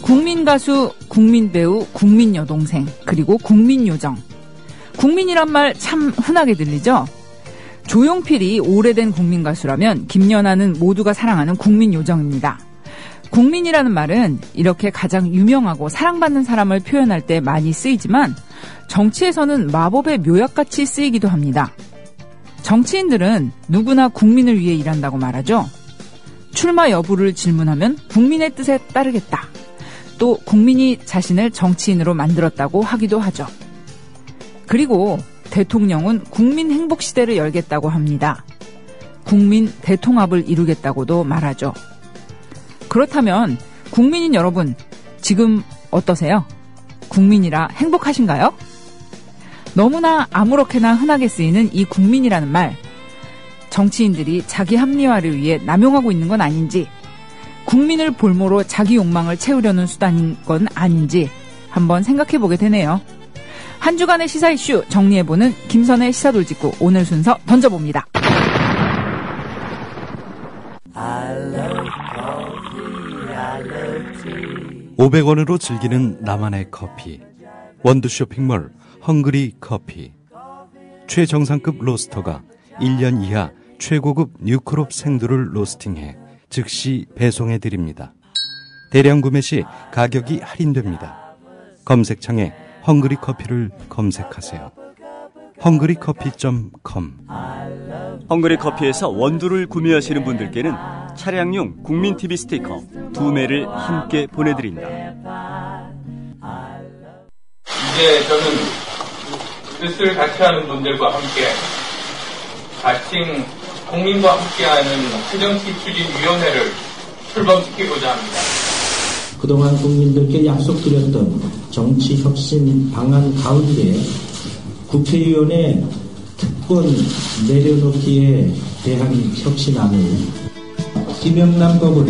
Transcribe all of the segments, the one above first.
국민 가수, 국민 배우, 국민 여동생, 그리고 국민 요정. 국민이란 말 참 흔하게 들리죠? 조용필이 오래된 국민 가수라면 김연아는 모두가 사랑하는 국민 요정입니다. 국민이라는 말은 이렇게 가장 유명하고 사랑받는 사람을 표현할 때 많이 쓰이지만 정치에서는 마법의 묘약같이 쓰이기도 합니다. 정치인들은 누구나 국민을 위해 일한다고 말하죠. 출마 여부를 질문하면 국민의 뜻에 따르겠다. 또 국민이 자신을 정치인으로 만들었다고 하기도 하죠. 그리고 대통령은 국민 행복 시대를 열겠다고 합니다. 국민 대통합을 이루겠다고도 말하죠. 그렇다면 국민인 여러분, 지금 어떠세요? 국민이라 행복하신가요? 너무나 아무렇게나 흔하게 쓰이는 이 국민이라는 말, 정치인들이 자기 합리화를 위해 남용하고 있는 건 아닌지, 국민을 볼모로 자기 욕망을 채우려는 수단인 건 아닌지 한번 생각해보게 되네요. 한 주간의 시사 이슈 정리해보는 김선의 시사돌직구, 오늘 순서 던져봅니다. 500원으로 즐기는 나만의 커피. 원두 쇼핑몰 헝그리 커피. 최정상급 로스터가 1년 이하 최고급 뉴크롭 생두를 로스팅해 즉시 배송해드립니다. 대량 구매 시 가격이 할인됩니다. 검색창에 헝그리 커피를 검색하세요. 헝그리커피.com. 헝그리 커피에서 원두를 구매하시는 분들께는 차량용 국민TV 스티커 2매를 함께 보내드린다. 이제 저는 뜻을 같이 하는 분들과 함께 자칭 국민과 함께하는 새정치추진위원회를 출범시키고자 합니다. 그동안 국민들께 약속드렸던 정치혁신 방안 가운데 국회의원의 특권 내려놓기에 대한 혁신안을 김영란법을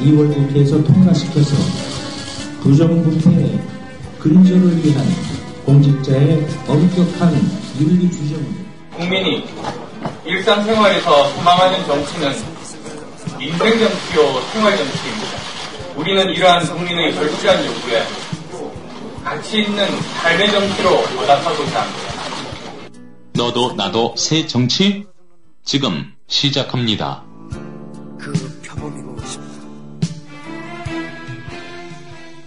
2월 국회에서 통과시켜서 부정부패 근절을 위한 공직자의 엄격한 윤리 규정을 국민이 일상생활에서 소망하는 정치는 인생정치요 생활정치입니다. 우리는 이러한 국민의 절실한 요구에 가치 있는 삶의 정치로 보답하고자 합니다. 너도 나도 새 정치? 지금 시작합니다. 그 표범이고 싶다.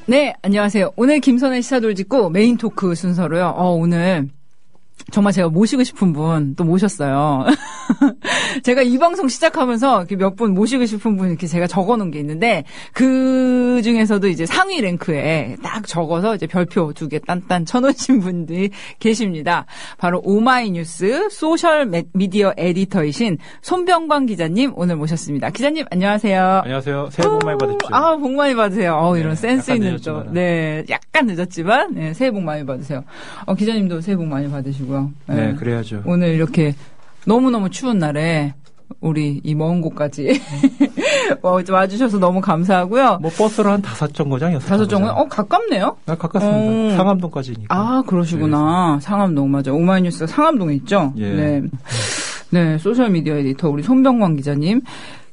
네, 안녕하세요. 오늘 김선의 시사돌직구 메인 토크 순서로요. 오늘 정말 제가 모시고 싶은 분 또 모셨어요. 제가 이 방송 시작하면서 몇 분 모시고 싶은 분 이렇게 제가 적어놓은 게 있는데 그 중에서도 이제 상위 랭크에 딱 적어서 이제 별표 2개 딴딴 쳐놓으신 분들이 계십니다. 바로 오마이뉴스 소셜 미디어 에디터이신 손병광 기자님 오늘 모셨습니다. 기자님 안녕하세요. 안녕하세요. 새해 복 많이 받으십시오. 복 많이 받으세요. 이런 센스 있는 또. 늦었지만. 네, 약간 늦었지만 네, 새해 복 많이 받으세요. 기자님도 새해 복 많이 받으시고요. 네, 그래야죠. 오늘 이렇게 너무너무 추운 날에 우리 이 먼 곳까지 와주셔서 너무 감사하고요. 뭐 버스로 한 5정거장, 5정거장? 가깝네요? 네, 가깝습니다. 상암동까지니까. 그러시구나. 네. 상암동, 맞아. 오마이뉴스가 상암동에 있죠? 예. 네. 네, 소셜미디어 에디터 우리 손병광 기자님.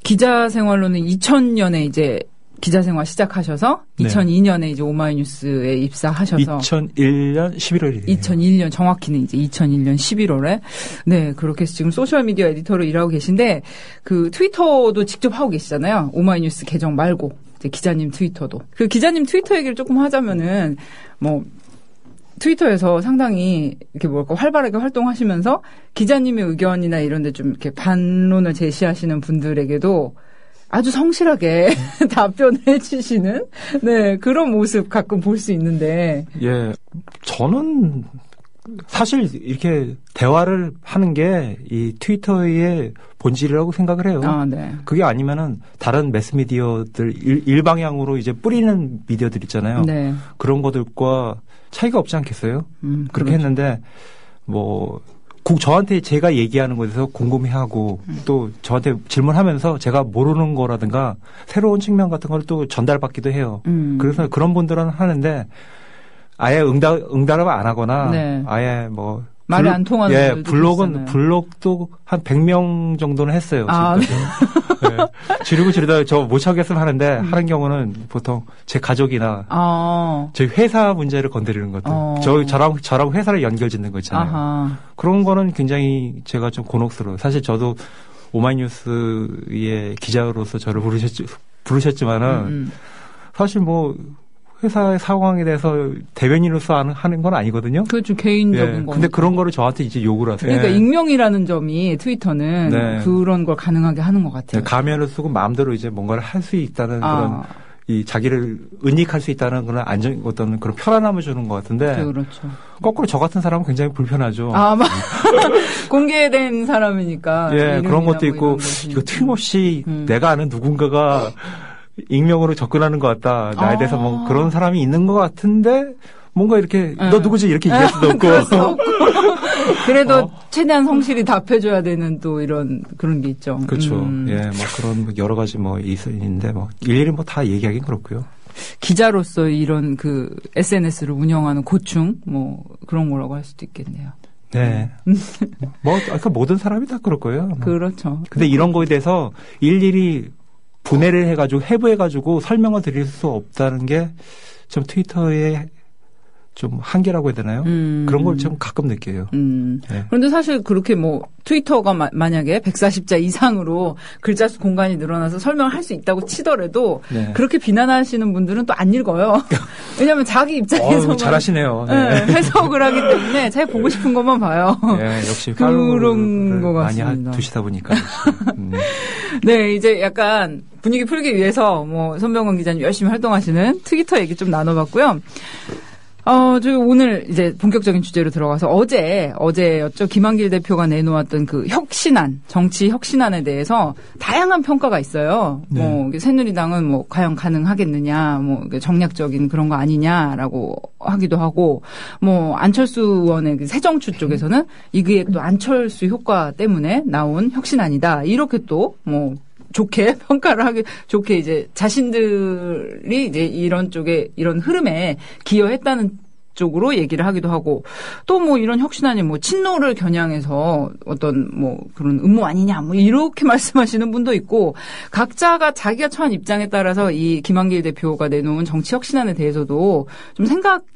기자 생활로는 2000년에 이제 기자 생활 시작하셔서 네. 2002년에 이제 오마이뉴스에 입사하셔서 2001년 11월이네요. 2001년 정확히는 이제 2001년 11월에 네, 그렇게 해서 지금 소셜 미디어 에디터로 일하고 계신데 그 트위터도 직접 하고 계시잖아요. 오마이뉴스 계정 말고 이제 기자님 트위터도. 그 기자님 트위터 얘기를 조금 하자면은 뭐 트위터에서 상당히 이렇게 활발하게 활동하시면서 기자님의 의견이나 이런 데 좀 이렇게 반론을 제시하시는 분들에게도 아주 성실하게 답변을 해주시는 네 그런 모습 가끔 볼 수 있는데 예, 저는 사실 이렇게 대화를 하는 게 이 트위터의 본질이라고 생각을 해요. 네. 그게 아니면은 다른 매스미디어들 일방향으로 이제 뿌리는 미디어들 있잖아요. 네. 그런 것들과 차이가 없지 않겠어요? 그렇게 그렇죠. 했는데 뭐. 저한테 제가 얘기하는 것에 대해서 궁금해하고 또 저한테 질문하면서 제가 모르는 거라든가 새로운 측면 같은 걸 또 전달받기도 해요. 그래서 그런 분들은 하는데 아예 응답을 안 하거나 네. 아예 뭐 말이 안 통하는 분들도 블록도 한 100명 정도는 했어요. 네. 네. 지르다 저 못 찾겠으면 하는데 하는 경우는 보통 제 가족이나 저희 회사 문제를 건드리는 것들. 저랑 회사를 연결짓는 거 있잖아요. 아하. 그런 거는 굉장히 제가 좀 곤혹스러워요. 사실 저도 오마이뉴스의 기자로서 저를 부르셨지만은 사실 뭐 회사의 상황에 대해서 대변인으로서 하는 건 아니거든요. 그렇죠. 개인적인 거. 근데 그런 거를 저한테 이제 요구를 하세요. 그러니까 익명이라는 점이 트위터는 그런 걸 가능하게 하는 것 같아요. 가면을 쓰고 마음대로 이제 뭔가를 할 수 있다는 그런 이 자기를 은닉할 수 있다는 그런 어떤 그런 편안함을 주는 것 같은데. 그렇죠. 거꾸로 저 같은 사람은 굉장히 불편하죠. 공개된 사람이니까. 그런 것도 있고 이거 틀림없이 내가 아는 누군가가 익명으로 접근하는 것 같다. 나에 대해서 뭐 그런 사람이 있는 것 같은데 뭔가 이렇게 너 누구지 이렇게 얘기할 수도 없고. 그래도 최대한 성실히 답해줘야 되는 또 그런 게 있죠. 그렇죠. 뭐 그런 여러 가지 뭐 있는데 뭐 일일이 뭐 다 얘기하긴 그렇고요. 기자로서 이런 SNS를 운영하는 고충 뭐 그런 거라고 할 수도 있겠네요. 네. 그러니까 모든 사람이 다 그럴 거예요. 그렇죠. 근데 이런 거에 대해서 일일이 분해를 해가지고 해부해가지고 설명을 드릴 수 없다는 게 좀 트위터의 좀 한계라고 해야 되나요? 그런 걸 좀 가끔 느껴요. 네. 그런데 사실 그렇게 트위터가 만약에 140자 이상으로 글자 수 공간이 늘어나서 설명을 할 수 있다고 치더라도 그렇게 비난하시는 분들은 또 안 읽어요. 왜냐하면 자기 입장에서 잘하시네요. 해석을 하기 때문에 자기 보고 싶은 것만 봐요. 역시 그런 것 같습니다. 많이 두시다 보니까. 네, 이제 약간 분위기 풀기 위해서 손병건 기자님 열심히 활동하시는 트위터 얘기 좀 나눠봤고요. 저희 오늘 이제 본격적인 주제로 들어가서 어제였죠. 김한길 대표가 내놓았던 혁신안, 정치 혁신안에 대해서 다양한 평가가 있어요. 새누리당은 과연 가능하겠느냐, 정략적인 그런 거 아니냐라고 하기도 하고, 안철수 의원의 새정추 쪽에서는 이게 또 안철수 효과 때문에 나온 혁신안이다. 이렇게 또 좋게 평가를 좋게 이제 자신들이 이제 이런 쪽에 이런 흐름에 기여했다는 쪽으로 얘기를 하기도 하고 또 이런 혁신안이 친노를 겨냥해서 어떤 그런 음모 아니냐 이렇게 말씀하시는 분도 있고 각자가 자기가 처한 입장에 따라서 이 김한길 대표가 내놓은 정치 혁신안에 대해서도 좀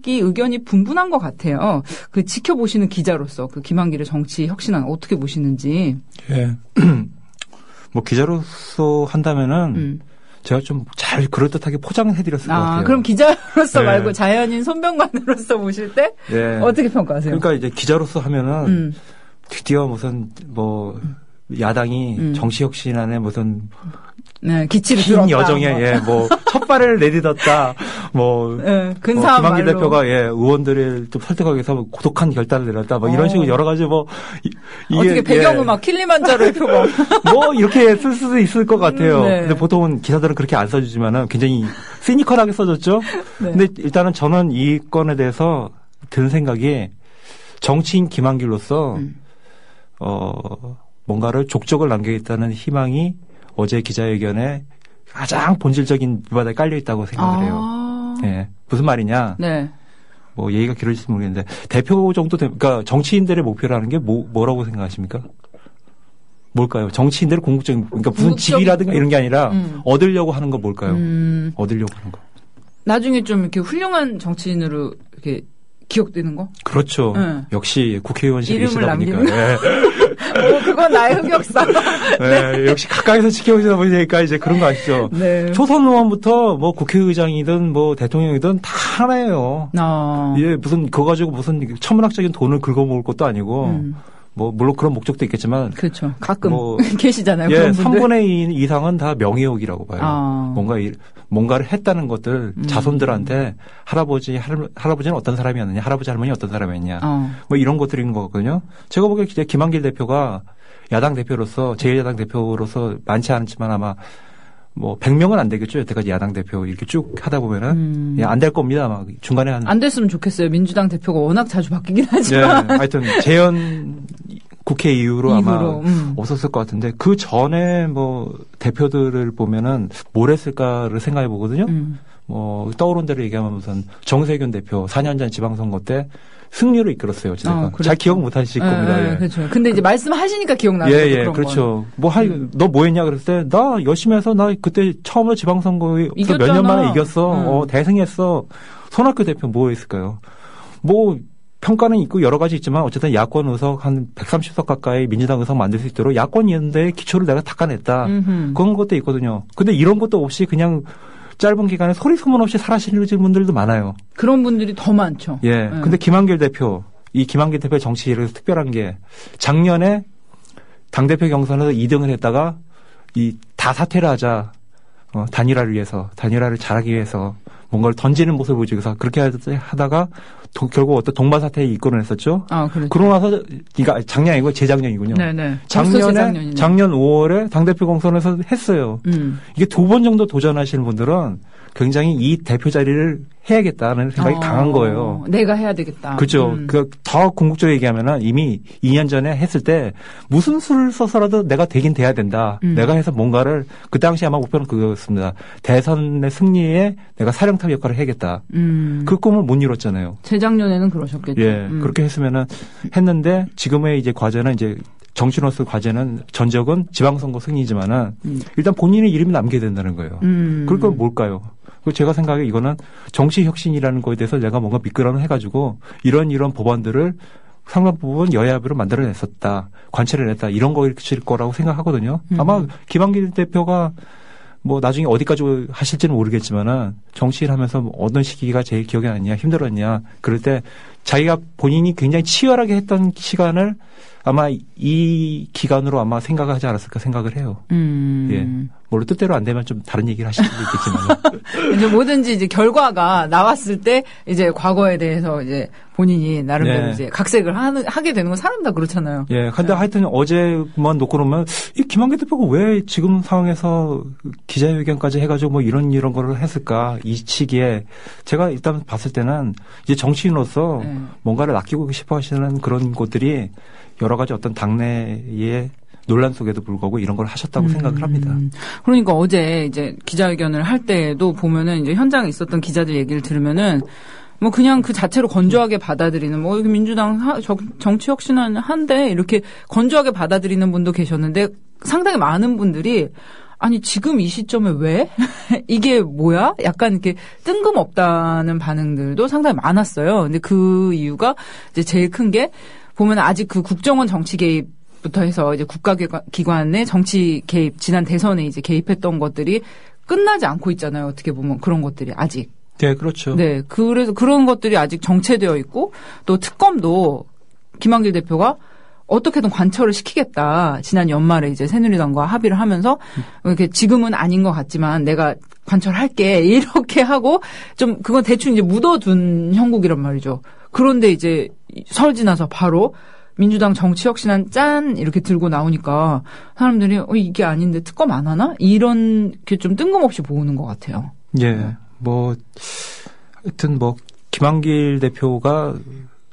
의견이 분분한 것 같아요. 지켜보시는 기자로서 김한길의 정치 혁신안 어떻게 보시는지. 기자로서 한다면은 제가 좀 잘 그럴듯하게 포장해드렸을 것 같아요. 그럼 기자로서 말고 자연인 손병관으로서 보실 때 어떻게 평가하세요? 그러니까 이제 기자로서 하면은 드디어 무슨 야당이 정치혁신안에 무슨 기치를 긴 여정에 첫 발을 내딛었다. 근사한 김한길 말로. 대표가 의원들을 좀 설득하기 위해서 고독한 결단을 내렸다. 이런 식으로 여러 가지 어떻게 배경음악 킬리만자로의 표범 이렇게 쓸 수도 있을 것 같아요. 근데 보통은 기사들은 그렇게 안 써주지만은 굉장히 시니컬하게 써줬죠. 근데 일단은 저는 이 건에 대해서 드는 생각이 정치인 김한길로서 뭔가를 족적을 남기겠다는 희망이 어제 기자회견에 가장 본질적인 밑바닥에 깔려 있다고 생각을 해요. 무슨 말이냐? 얘기가 길어질지 모르겠는데 대표 정도 그러니까 정치인들의 목표라는 게 뭐라고 생각하십니까? 뭘까요? 정치인들의 그러니까 무슨 직이라든가 이런 게 아니라 얻으려고 하는 거 뭘까요? 얻으려고 하는 거. 나중에 좀 이렇게 훌륭한 정치인으로 이렇게 기억되는 거? 그렇죠. 역시 국회의원실에 계시다 보니까. 그건 나의 흑역사. 역시 가까이서 지켜보시다 보니까 이제 그런 거 아시죠? 초선 의원부터 국회의장이든 대통령이든 다 하나예요. 무슨 그거 가지고 무슨 천문학적인 돈을 긁어먹을 것도 아니고. 물론 그런 목적도 있겠지만. 그렇죠. 가끔 계시잖아요. 그런 분들. 3분의 2 이상은 다 명예욕이라고 봐요. 뭔가를 했다는 것들 자손들한테 할아버지는 어떤 사람이었느냐, 할아버지 할머니 어떤 사람이었냐, 이런 것들인 거거든요. 제가 보기에 김한길 대표가 야당 대표로서 제1야당 대표로서 많지 않지만 아마 100명은 안 되겠죠. 여태까지 야당 대표 이렇게 쭉 하다 보면은 안 될 겁니다. 중간에 안 됐으면 좋겠어요. 민주당 대표가 워낙 자주 바뀌긴 하지만. 하여튼 재연 국회 이후로 아마 없었을 것 같은데 그 전에 대표들을 보면은 뭘 했을까를 생각해 보거든요. 떠오른 대로 얘기하면 무슨 정세균 대표 4년 전 지방선거 때 승리로 이끌었어요. 제가 잘 기억 못 하실 겁니다. 예. 그렇죠. 근데 이제 말씀하시니까 기억나는 거죠. 예, 그렇죠. 너 뭐 했냐 그랬을 때 나 열심히 해서 나 그때 처음으로 지방선거에서 몇 년 만에 이겼어. 대승했어. 손학규 대표 뭐 했을까요? 뭐 평가는 있고 여러 가지 있지만 어쨌든 야권 의석 한 130석 가까이 민주당 의석 만들 수 있도록 야권이었는데 기초를 내가 닦아냈다. 그런 것도 있거든요. 근데 이런 것도 없이 그냥 짧은 기간에 소리 소문 없이 사라지는 분들도 많아요. 그런 분들이 더 많죠. 예. 근데 김한길 대표, 이 김한길 대표의 정치를 특별한 게 작년에 당대표 경선에서 2등을 했다가 다 사퇴를 하자. 단일화를 위해서, 단일화를 잘하기 위해서 뭔가를 던지는 모습을 보여주기 위해서 그렇게 하다가 결국 어떤 동반 사태에 입건을 했었죠. 그렇죠. 그러고 나서, 그러니까 작년이고 재작년이군요. 네네. 작년 5월에 당대표 경선에서 했어요. 이게 2번 정도 도전하시는 분들은 굉장히 이 대표 자리를 해야겠다는 생각이 강한 거예요. 내가 해야 되겠다. 그렇죠. 더 궁극적으로 얘기하면은 이미 2년 전에 했을 때 무슨 수를 써서라도 내가 되긴 돼야 된다. 내가 해서 뭔가를 그 당시 아마 목표는 그거였습니다. 대선의 승리에 내가 사령탑 역할을 해야겠다. 그 꿈을 못 이뤘잖아요. 재작년에는 그러셨겠죠. 예, 그렇게 했는데 지금의 이제 과제는 이제 정치로서 과제는 전적은 지방선거 승리지만은 일단 본인의 이름이 남겨야 된다는 거예요. 그러니까 뭘까요? 제가 생각에 이거는 정치혁신이라는 거에 대해서 내가 뭔가 미끄러운 해가지고 이런 법안들을 상당 부분 여야합의로 만들어냈었다. 관철을 냈다. 이런 거일 거라고 생각하거든요. 아마 김한길 대표가 뭐 나중에 어디까지 하실지는 모르겠지만은 정치를 하면서 어떤 시기가 제일 기억에 남냐, 힘들었냐. 그럴 때 자기가 본인이 굉장히 치열하게 했던 시간을 아마 이 기간으로 아마 생각을 하지 않았을까 생각을 해요. 예. 물론 뜻대로 안 되면 좀 다른 얘기를 하실 수도 있겠지만. 이제 뭐든지 이제 결과가 나왔을 때 이제 과거에 대해서 이제 본인이 나름대로 이제 각색을 하게 되는 건 사람 다 그렇잖아요. 예. 근데 하여튼 어제만 놓고 보면 이 김한길 대표가 왜 지금 상황에서 기자회견까지 해가지고 뭐 이런 거를 했을까 이 시기에 제가 일단 봤을 때는 이제 정치인으로서 뭔가를 아끼고 싶어 하시는 그런 것들이 여러 가지 어떤 당내의 논란 속에도 불구하고 이런 걸 하셨다고 생각을 합니다. 그러니까 어제 이제 기자회견을 할 때에도 보면은 이제 현장에 있었던 기자들 얘기를 들으면은 뭐 그냥 그 자체로 건조하게 받아들이는 뭐 민주당 정치 혁신은 한데 이렇게 건조하게 받아들이는 분도 계셨는데 상당히 많은 분들이 아니 지금 이 시점에 왜? 이게 뭐야? 약간 이렇게 뜬금없다는 반응들도 상당히 많았어요. 근데 그 이유가 이제 제일 큰 게 보면 아직 그 국정원 정치 개입부터 해서 이제 국가기관의 정치 개입, 지난 대선에 이제 개입했던 것들이 끝나지 않고 있잖아요. 어떻게 보면 그런 것들이 아직. 네, 그렇죠. 네, 그래서 그런 것들이 아직 정체되어 있고 또 특검도 김한길 대표가 어떻게든 관철을 시키겠다. 지난 연말에 이제 새누리당과 합의를 하면서 이렇게 지금은 아닌 것 같지만 내가 관철할게 이렇게 하고 좀 그건 대충 이제 묻어둔 형국이란 말이죠. 그런데 이제 설 지나서 바로 민주당 정치혁신안 짠 이렇게 들고 나오니까 사람들이 이게 아닌데 특검 안 하나? 이런 게 좀 뜬금없이 보는 것 같아요. 예, 뭐 하여튼 뭐 김한길 대표가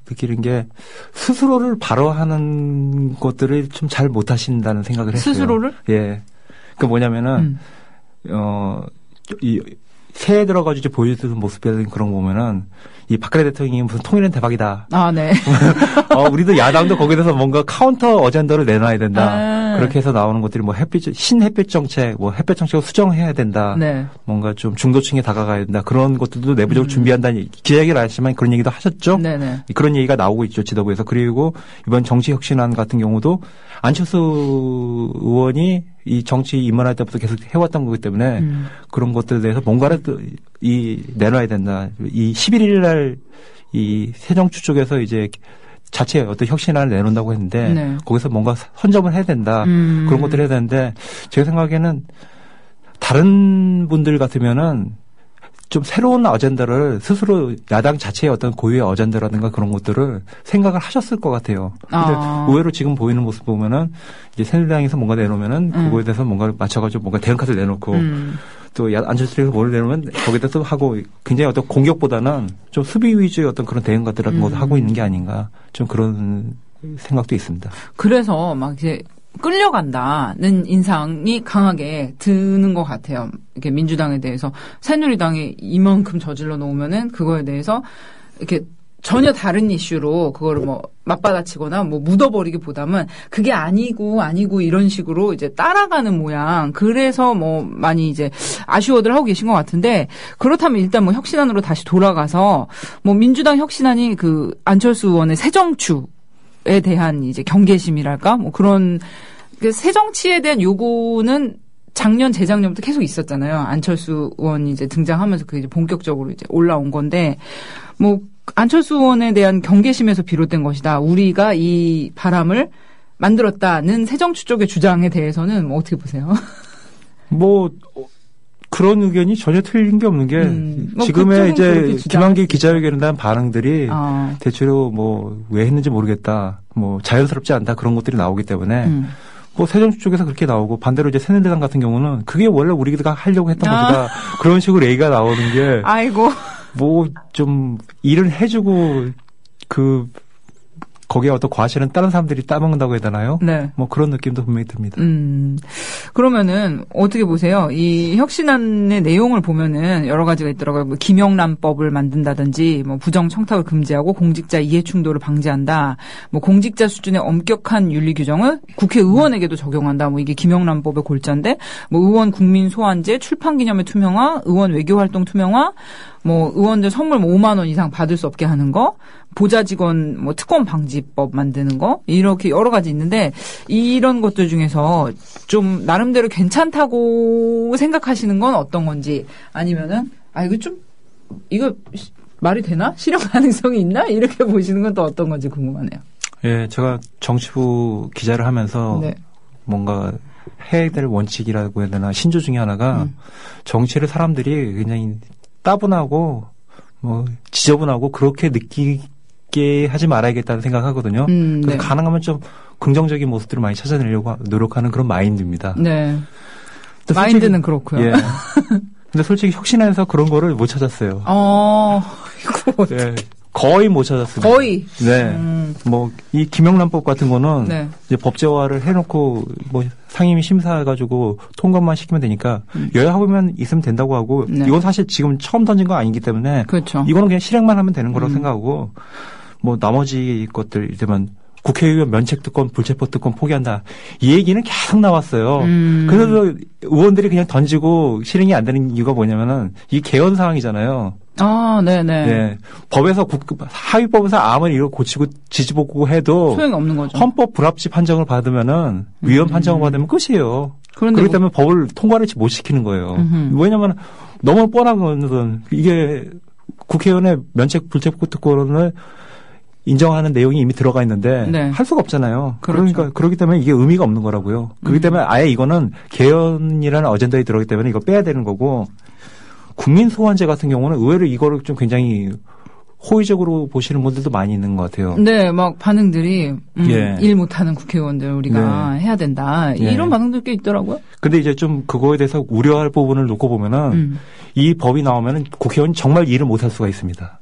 느끼는 게 스스로를 발언하는 것들을 좀 잘 못하신다는 생각을 했어요. 스스로를? 예. 그 뭐냐면은 이 새해 들어가지고 보여주는 모습이라든지 그런 거 보면은 이 박근혜 대통령이 무슨 통일은 대박이다. 아, 네. 우리도 야당도 거기에 대해서 뭔가 카운터 어젠다를 내놔야 된다. 그렇게 해서 나오는 것들이 뭐 신햇빛 정책, 뭐 햇볕 정책을 수정해야 된다. 네. 뭔가 좀 중도층에 다가가야 된다. 그런 것들도 내부적으로 준비한다는 기자회견을 하시지만 그런 얘기도 하셨죠. 네네. 그런 얘기가 나오고 있죠. 지도부에서. 그리고 이번 정치혁신안 같은 경우도 안철수 의원이 이 정치 입문할 때부터 계속 해왔던 거기 때문에 그런 것들에 대해서 뭔가를 내놔야 된다. 이 11일 날 이 새정치 쪽에서 이제 자체 어떤 혁신안을 내놓는다고 했는데 네. 거기서 뭔가 선점을 해야 된다. 그런 것들을 해야 되는데 제 생각에는 다른 분들 같으면은 좀 새로운 어젠다를 스스로 야당 자체의 어떤 고유의 어젠다라든가 그런 것들을 생각을 하셨을 것 같아요. 근데 의외로 지금 보이는 모습 보면은 이제 새누리당에서 뭔가 내놓으면은 그거에 대해서 뭔가 맞춰가지고 뭔가 대응 카드를 내놓고 또 안철수에서 뭘 내놓으면 거기다 또 하고 굉장히 어떤 공격보다는 좀 수비 위주의 어떤 그런 대응 같은 것을 하고 있는 게 아닌가 좀 그런 생각도 있습니다. 그래서 막 이제 끌려간다는 인상이 강하게 드는 것 같아요. 이렇게 민주당에 대해서 새누리당이 이만큼 저질러 놓으면은 그거에 대해서 이렇게 전혀 다른 이슈로 그거를 뭐 맞받아치거나 뭐 묻어버리기보다는 그게 아니고 이런 식으로 이제 따라가는 모양. 그래서 뭐 많이 이제 아쉬워들 하고 계신 것 같은데 그렇다면 일단 뭐 혁신안으로 다시 돌아가서 뭐 민주당 혁신안이 그 안철수 의원의 새정추에 대한 이제 경계심이랄까 뭐 그런 그 새정치에 대한 요구는 작년 재작년부터 계속 있었잖아요. 안철수 의원이 이제 등장하면서 그게 이제 본격적으로 이제 올라온 건데 뭐 안철수 의원에 대한 경계심에서 비롯된 것이다. 우리가 이 바람을 만들었다는 새정치 쪽의 주장에 대해서는 뭐 어떻게 보세요? 뭐 그런 의견이 전혀 틀린 게 없는 게 뭐 지금의 이제 김한길 기자회견에 대한 반응들이 대체로 뭐 왜 했는지 모르겠다. 뭐 자연스럽지 않다 그런 것들이 나오기 때문에 뭐 새정치 쪽에서 그렇게 나오고 반대로 이제 새누리당 같은 경우는 그게 원래 우리가 하려고 했던 것이다. 그런 식으로 얘기가 나오는 게 아이고. 뭐 좀 일을 해주고 거기에 어떤 과실은 다른 사람들이 따먹는다고 해야 되나요? 네. 뭐 그런 느낌도 분명히 듭니다. 그러면은 어떻게 보세요? 이 혁신안의 내용을 보면은 여러 가지가 있더라고요. 뭐 김영란법을 만든다든지, 뭐 부정 청탁을 금지하고 공직자 이해 충돌을 방지한다. 뭐 공직자 수준의 엄격한 윤리 규정을 국회의원에게도 적용한다. 뭐 이게 김영란법의 골자인데, 뭐 의원 국민 소환제, 출판 기념회 투명화, 의원 외교 활동 투명화. 뭐 의원들 선물 뭐 5만 원 이상 받을 수 없게 하는 거, 보좌 직원 뭐 특권 방지법 만드는 거 이렇게 여러 가지 있는데 이런 것들 중에서 좀 나름대로 괜찮다고 생각하시는 건 어떤 건지 아니면은 이거 말이 되나? 실현 가능성이 있나? 이렇게 보시는 건 또 어떤 건지 궁금하네요. 예, 제가 정치부 기자를 하면서 네. 뭔가 해야 될 원칙이라고 해야 되나 신조 중에 하나가 정치를 사람들이 굉장히 따분하고 뭐 지저분하고 그렇게 느끼게 하지 말아야겠다는 생각하거든요. 그래서 네. 가능하면 좀 긍정적인 모습들을 많이 찾아내려고 노력하는 그런 마인드입니다. 네. 마인드는 그렇고요. 예. 근데 솔직히 혁신안에서 그런 거를 못 찾았어요. 이거 네. 거의 못 찾았습니다. 거의. 네. 뭐 이 김영란법 같은 거는 네. 이제 법제화를 해놓고 뭐 상임위 심사해가지고 통과만 시키면 되니까 여야 합의만 있으면 된다고 하고 네. 이건 사실 지금 처음 던진 거 아니기 때문에 그렇죠. 이거는 그냥 실행만 하면 되는 거라고 생각하고 뭐 나머지 것들 이제만 국회의원 면책특권, 불체포특권 포기한다. 이 얘기는 계속 나왔어요. 그래서 의원들이 그냥 던지고 실행이 안 되는 이유가 뭐냐면은 이게 개헌 사항이잖아요. 네네. 네. 법에서 하위법에서 아무리 이걸 고치고 지지보고 해도 소용이 없는 거죠. 헌법 불합치 판정을 받으면은 위헌 판정을 받으면 끝이에요. 그렇기 때문에 법을 통과를 못 시키는 거예요. 왜냐하면 너무 뻔한 거는 이게 국회의원의 면책 불체포특권을 인정하는 내용이 이미 들어가 있는데 네. 할 수가 없잖아요. 그렇죠. 그러니까 그렇기 때문에 이게 의미가 없는 거라고요. 그렇기 때문에 아예 이거는 개헌이라는 어젠다에 들어가기 때문에 이거 빼야 되는 거고 국민 소환제 같은 경우는 의외로 이거를 좀 굉장히 호의적으로 보시는 분들도 많이 있는 것 같아요. 네, 막 반응들이 예. 일 못하는 국회의원들 우리가 해야 된다. 예. 이런 반응들 꽤 있더라고요. 근데 이제 좀 그거에 대해서 우려할 부분을 놓고 보면은 이 법이 나오면은 국회의원이 정말 일을 못할 수가 있습니다.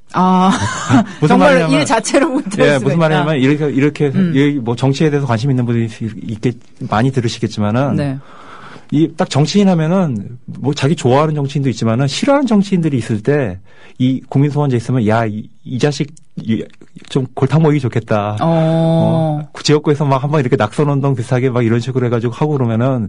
무슨 정말 말이냐면, 일 자체로 못할 수가 있다. 무슨 말이냐면 이렇게 뭐 정치에 대해서 관심 있는 분들이 많이 들으시겠지만은 네. 이 딱 정치인 하면은 뭐 자기 좋아하는 정치인도 있지만은 싫어하는 정치인들이 있을 때 이 국민 소환제 있으면 야 이 자식 좀 골탕 먹이기 좋겠다. 지역구에서 막 한번 이렇게 낙선운동 비슷하게 막 이런 식으로 해가지고 하고 그러면은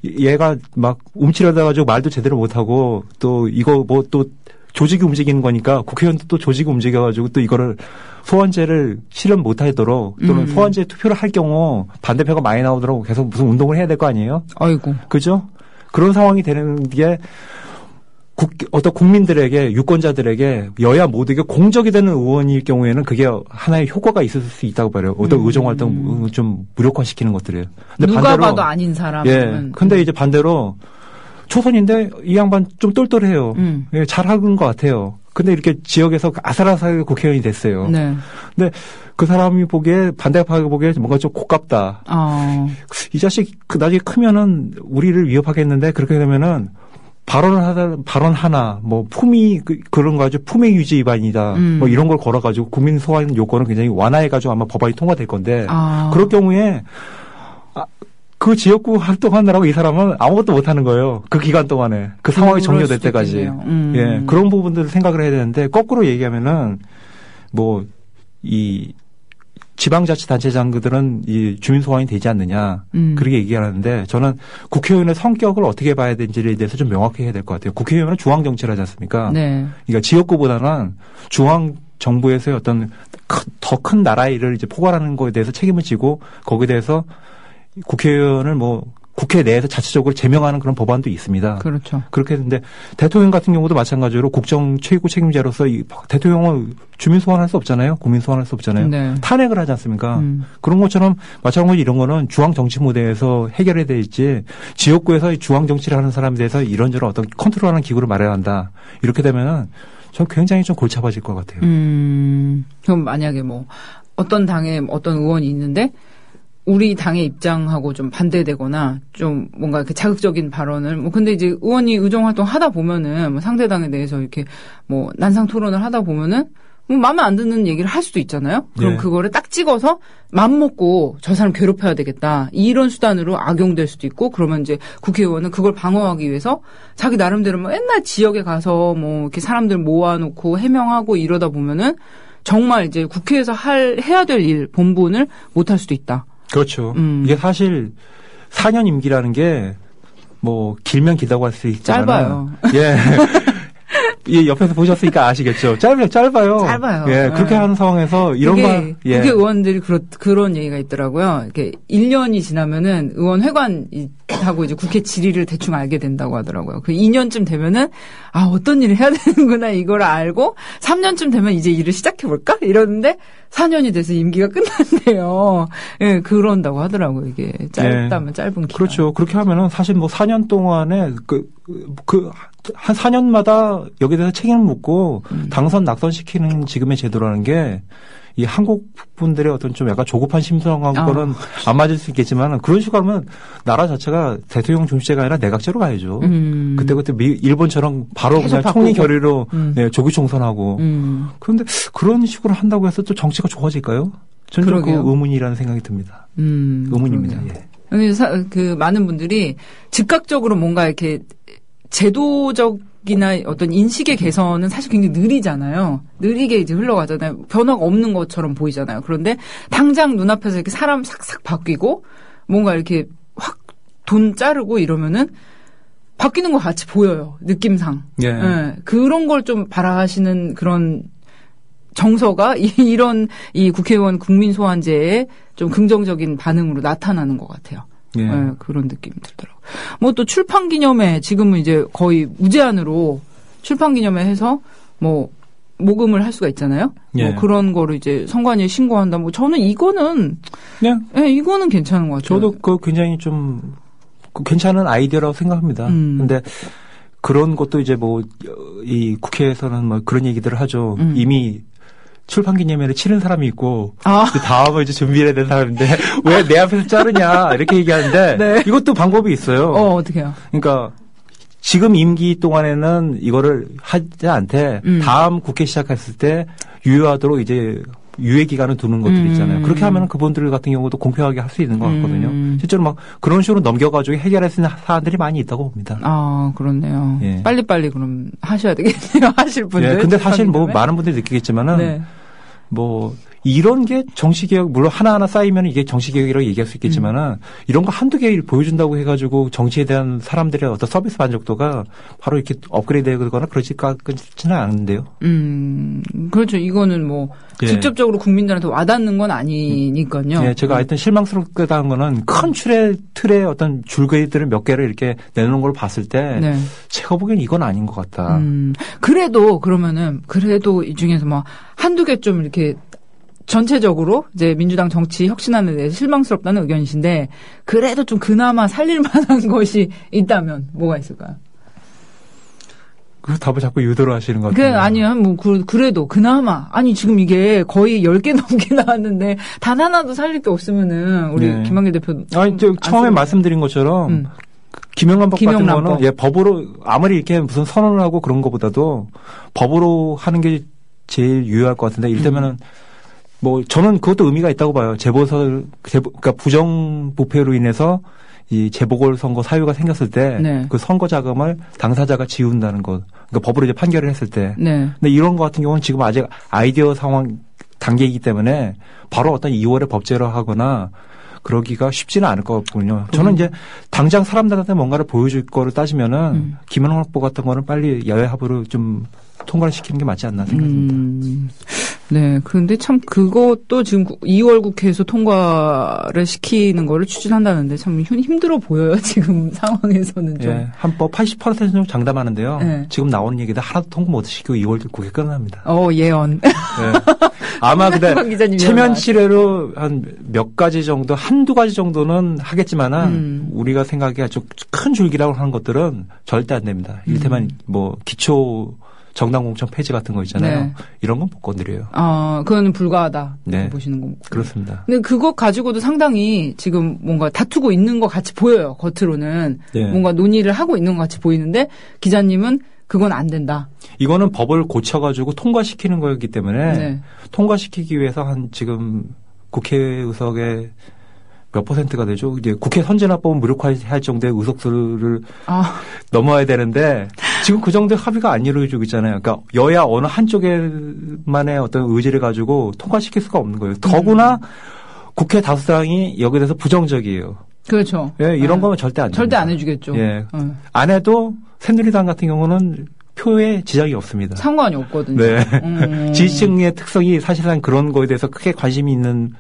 얘가 막 움츠려다가지고 말도 제대로 못하고 또 이거 뭐 또 조직이 움직이는 거니까 국회의원도 또 조직이 움직여가지고 또 이거를 소환제를 실현 못하도록 또는 소환제 투표를 할 경우 반대표가 많이 나오더라고 계속 무슨 운동을 해야 될 거 아니에요? 아이고. 그죠? 그런 상황이 되는 게 어떤 국민들에게 유권자들에게 여야 모두에게 공적이 되는 의원일 경우에는 그게 하나의 효과가 있을 수 있다고 봐요. 어떤 의정활동 좀 무력화시키는 것들이에요. 근데 누가 반대로, 봐도 아닌 사람은. 예. 근데 이제 반대로 초선인데 이 양반 좀 똘똘해요. 예, 잘하는 것 같아요. 근데 이렇게 지역에서 아슬아슬하게 국회의원이 됐어요. 네. 근데 그 사람이 보기에 반대파가 보기에 뭔가 좀 고깝다. 이 자식 나중에 크면은 우리를 위협하겠는데 그렇게 되면은 발언 하나 뭐 그런 거 가지고 품위 유지 위반이다. 뭐 이런 걸 걸어가지고 국민 소환 요건을 굉장히 완화해가지고 아마 법안이 통과될 건데 그럴 경우에. 그 지역구 활동하느라고 이 사람은 아무것도 못하는 거예요. 그 기간 동안에. 그 상황이 종료될 때까지. 예. 그런 부분들을 생각을 해야 되는데, 거꾸로 얘기하면은, 뭐 이 지방자치단체장들은 이 주민소관이 되지 않느냐 그렇게 얘기하는데 저는 국회의원의 성격을 어떻게 봐야 되는지에 대해서 좀 명확히 해야 될 것 같아요. 국회의원은 중앙정치를 하지 않습니까? 네. 그러니까 지역구보다는 중앙 정부에서의 어떤 더 큰 나라의 일을 이제 포괄하는 거에 대해서 책임을 지고 거기에 대해서 국회의원을 뭐 국회 내에서 자체적으로 제명하는 그런 법안도 있습니다. 그렇죠. 그렇게 했는데 대통령 같은 경우도 마찬가지로 국정 최고 책임자로서 이 대통령은 주민 소환할 수 없잖아요. 국민 소환할 수 없잖아요. 네. 탄핵을 하지 않습니까? 그런 것처럼 마찬가지로 이런 거는 중앙 정치 무대에서 해결해야 되지 지역구에서 중앙 정치를 하는 사람에 대해서 이런저런 어떤 컨트롤하는 기구를 마련한다. 이렇게 되면은 전 굉장히 좀 골치 아파질 것 같아요. 그럼 만약에 뭐 어떤 당에 어떤 의원이 있는데 우리 당의 입장하고 좀 반대되거나 좀 뭔가 이렇게 자극적인 발언을 뭐 근데 이제 의원이 의정 활동 하다 보면은 뭐 상대 당에 대해서 이렇게 뭐 난상 토론을 하다 보면은 뭐 마음에 안 드는 얘기를 할 수도 있잖아요. 그럼 네. 그거를 딱 찍어서 맘 먹고 저 사람 괴롭혀야 되겠다. 이런 수단으로 악용될 수도 있고 그러면 이제 국회의원은 그걸 방어하기 위해서 자기 나름대로 뭐 옛날 지역에 가서 뭐 이렇게 사람들 모아놓고 해명하고 이러다 보면은 정말 이제 국회에서 해야 될 일 본분을 못 할 수도 있다. 그렇죠. 이게 사실 4년 임기라는 게 뭐 길면 길다고 할 수 있지만 짧아요. 예. 예, 옆에서 보셨으니까 아시겠죠. 짧아요. 짧아요. 예, 그렇게 하는 상황에서 이런 거 예. 국회의원들이 그런 얘기가 있더라고요. 이렇게 1년이 지나면은 의원 회관하고 이제 국회 질의를 대충 알게 된다고 하더라고요. 그 2년쯤 되면은 아, 어떤 일을 해야 되는구나 이걸 알고 3년쯤 되면 이제 일을 시작해 볼까? 이러는데 4년이 돼서 임기가 끝난대요. 예, 그런다고 하더라고요. 이게 짧다면 예. 짧은 기간. 그렇죠. 그렇게 하면은 사실 뭐 4년 동안에 한 4년마다 여기에 대해서 책임을 묻고 당선 낙선시키는 지금의 제도라는 게 이 한국 분들의 어떤 좀 약간 조급한 심성하고는 안 맞을 수 있겠지만 그런 식으로 하면 나라 자체가 대통령 중심제가 아니라 내각제로 가야죠. 그때 일본처럼 바로 그냥 총리 결의로 네, 조기 총선하고 그런데 그런 식으로 한다고 해서 또 정치가 좋아질까요? 저는 좀 그 의문이라는 생각이 듭니다. 의문입니다. 예. 그 많은 분들이 즉각적으로 뭔가 이렇게 제도적이나 어떤 인식의 개선은 사실 굉장히 느리잖아요. 느리게 이제 흘러가잖아요. 변화가 없는 것처럼 보이잖아요. 그런데 당장 눈앞에서 이렇게 사람 싹싹 바뀌고 뭔가 이렇게 확 돈 자르고 이러면은 바뀌는 것 같이 보여요. 느낌상. 예. 네. 그런 걸 좀 바라시는 그런 정서가 이런 이 국회의원 국민소환제의 좀 긍정적인 반응으로 나타나는 것 같아요. 예. 네, 그런 느낌이 들더라고요. 뭐 또 출판 기념회 지금은 이제 거의 무제한으로 출판 기념회 해서 뭐 모금을 할 수가 있잖아요. 예. 뭐 그런 거를 이제 선관위에 신고한다. 뭐 저는 이거는 네, 이거는 괜찮은 것 같아요. 저도 그 굉장히 좀 괜찮은 아이디어라고 생각합니다. 근데 그런 것도 이제 뭐 이 국회에서는 뭐 그런 얘기들을 하죠. 이미 출판 기념회를 치른 사람이 있고 다음을 이제 준비해야 되는 사람인데 왜 내 앞에서 자르냐 이렇게 얘기하는데 네. 이것도 방법이 있어요. 어떻게요? 그러니까 지금 임기 동안에는 이거를 하지 않되 다음 국회 시작했을 때 유효하도록 이제 유예 기간을 두는 것들이 있잖아요. 그렇게 하면 그분들 같은 경우도 공평하게 할 수 있는 것 같거든요. 실제로 막 그런 식으로 넘겨가지고 해결할 수 있는 사안들이 많이 있다고 봅니다. 아, 그렇네요. 예. 빨리빨리 그럼 하셔야 되겠네요. 하실 분들. 예, 근데 사실 뭐 많은 분들이 느끼겠지만은 네. 뭐 이런 게 정치개혁 물론 하나하나 쌓이면 이게 정치개혁이라고 얘기할 수 있겠지만은 이런 거 한두 개 보여준다고 해가지고 정치에 대한 사람들의 어떤 서비스 만족도가 바로 이렇게 업그레이드되거나 그렇지는 않은데요. 그렇죠. 이거는 뭐 예. 직접적으로 국민들한테 와닿는 건 아니니까요. 예, 제가 하여튼 실망스럽게 한 거는 큰 틀의 어떤 줄거리들을 몇 개를 이렇게 내놓은 걸 봤을 때 네. 제가 보기엔 이건 아닌 것 같다. 그래도 이 중에서 뭐 한두 개 좀 이렇게 전체적으로 이제 민주당 정치 혁신안에 대해서 실망스럽다는 의견이신데 그래도 좀 그나마 살릴 만한 것이 있다면 뭐가 있을까요? 그 답을 자꾸 유도를 하시는 것 같아요. 아니요. 뭐 그래도 그나마 아니 지금 이게 거의 10개 넘게 나왔는데 단 하나도 살릴 게 없으면은 우리 네. 김한길 대표 아니 처음에 말씀드린 것처럼 김영란법 같은 거는 예, 법으로 아무리 이렇게 무슨 선언을 하고 그런 것보다도 법으로 하는 게 제일 유효할 것 같은데 이를테면은 뭐 저는 그것도 의미가 있다고 봐요. 그러니까 부정부패로 인해서 이 재보궐선거 사유가 생겼을 때 네. 그 선거 자금을 당사자가 지운다는 것, 그러니까 법으로 이제 판결을 했을 때. 네. 근데 이런 것 같은 경우는 지금 아직 아이디어 상황 단계이기 때문에 바로 어떤 2월에 법제화하거나 그러기가 쉽지는 않을 것 같군요. 저는 이제 당장 사람들한테 뭔가를 보여줄 거를 따지면은 김현호 후보 같은 거는 빨리 야외 합의로 좀 통과를 시키는 게 맞지 않나 생각합니다. 네. 그런데 참 그것도 지금 2월 국회에서 통과를 시키는 거를 추진한다는데 참 힘들어 보여요. 지금 상황에서는 좀. 예, 한법 80% 정도 장담하는데요. 네. 지금 나오는 얘기들 하나도 통과 못 시키고 2월 국회 끝납니다. 예언. 네. 아마 근데 기자님 체면 치레로 한 몇 가지 정도, 한두 가지 정도는 하겠지만은 우리가 생각하기가 좀 큰 줄기라고 하는 것들은 절대 안 됩니다. 이를테면 뭐 기초 정당 공천 폐지 같은 거 있잖아요. 네. 이런 건 못 건드려요. 그거는 불가하다. 네. 보시는 거고. 그렇습니다. 근데 그것 가지고도 상당히 지금 뭔가 다투고 있는 것 같이 보여요. 겉으로는. 네. 뭔가 논의를 하고 있는 것 같이 보이는데 기자님은 그건 안 된다. 이거는 법을 고쳐가지고 통과시키는 거였기 때문에 네. 통과시키기 위해서 한 지금 국회 의석의 몇 %가 되죠? 이제 국회 선진화법은 무력화할 정도의 의석수를 넘어야 되는데 지금 그 정도의 합의가 안 이루어지고 있잖아요. 그러니까 여야 어느 한쪽에만의 어떤 의지를 가지고 통과시킬 수가 없는 거예요. 더구나 국회 다수당이 여기에 대해서 부정적이에요. 그렇죠. 예, 이런 거면 절대 안 됩니다. 절대 안 해주겠죠. 예. 안 해도 새누리당 같은 경우는 표에 지장이 없습니다. 상관이 없거든요. 네. 지지층의 특성이 사실상 그런 거에 대해서 크게 관심이 있는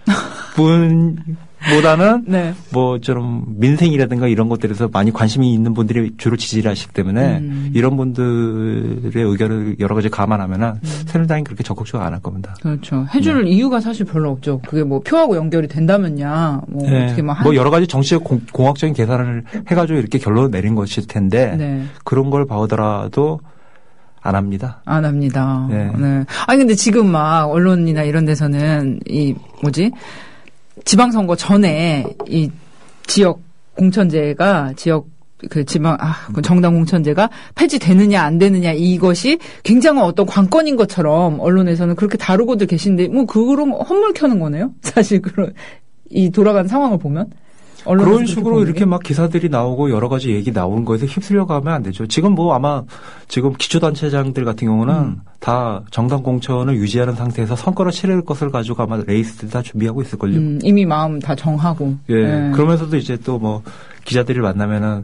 분보다는 네. 뭐 좀 민생이라든가 이런 것들에서 많이 관심이 있는 분들이 주로 지지를 하시기 때문에 이런 분들의 의견을 여러 가지 감안하면은 새누리당이 그렇게 적극적으로 안 할 겁니다. 그렇죠. 해줄 이유가 사실 별로 없죠. 그게 뭐 표하고 연결이 된다면야 뭐 네. 어떻게 뭐 여러 가지 정치적 공학적인 계산을 해가지고 이렇게 결론을 내린 것일 텐데 네. 그런 걸 봐오더라도 안 합니다. 안 합니다. 네. 네. 아니 근데 지금 막 언론이나 이런 데서는 이 지방선거 전에 이 지역 공천제가 그 정당 공천제가 폐지되느냐 안 되느냐 이것이 굉장한 어떤 관건인 것처럼 언론에서는 그렇게 다루고들 계신데 뭐 그런 헛물 켜는 거네요. 사실 이 돌아가는 상황을 보면. 그런 식으로 이렇게 막 기사들이 나오고 여러 가지 얘기 나오는 거에서 휩쓸려 가면 안 되죠. 지금 뭐 아마 지금 기초단체장들 같은 경우는 다 정당 공천을 유지하는 상태에서 선거를 치를 것을 가지고 아마 레이스들 다 준비하고 있을걸요. 이미 마음 다 정하고. 예. 네. 그러면서도 이제 또 뭐 기자들을 만나면은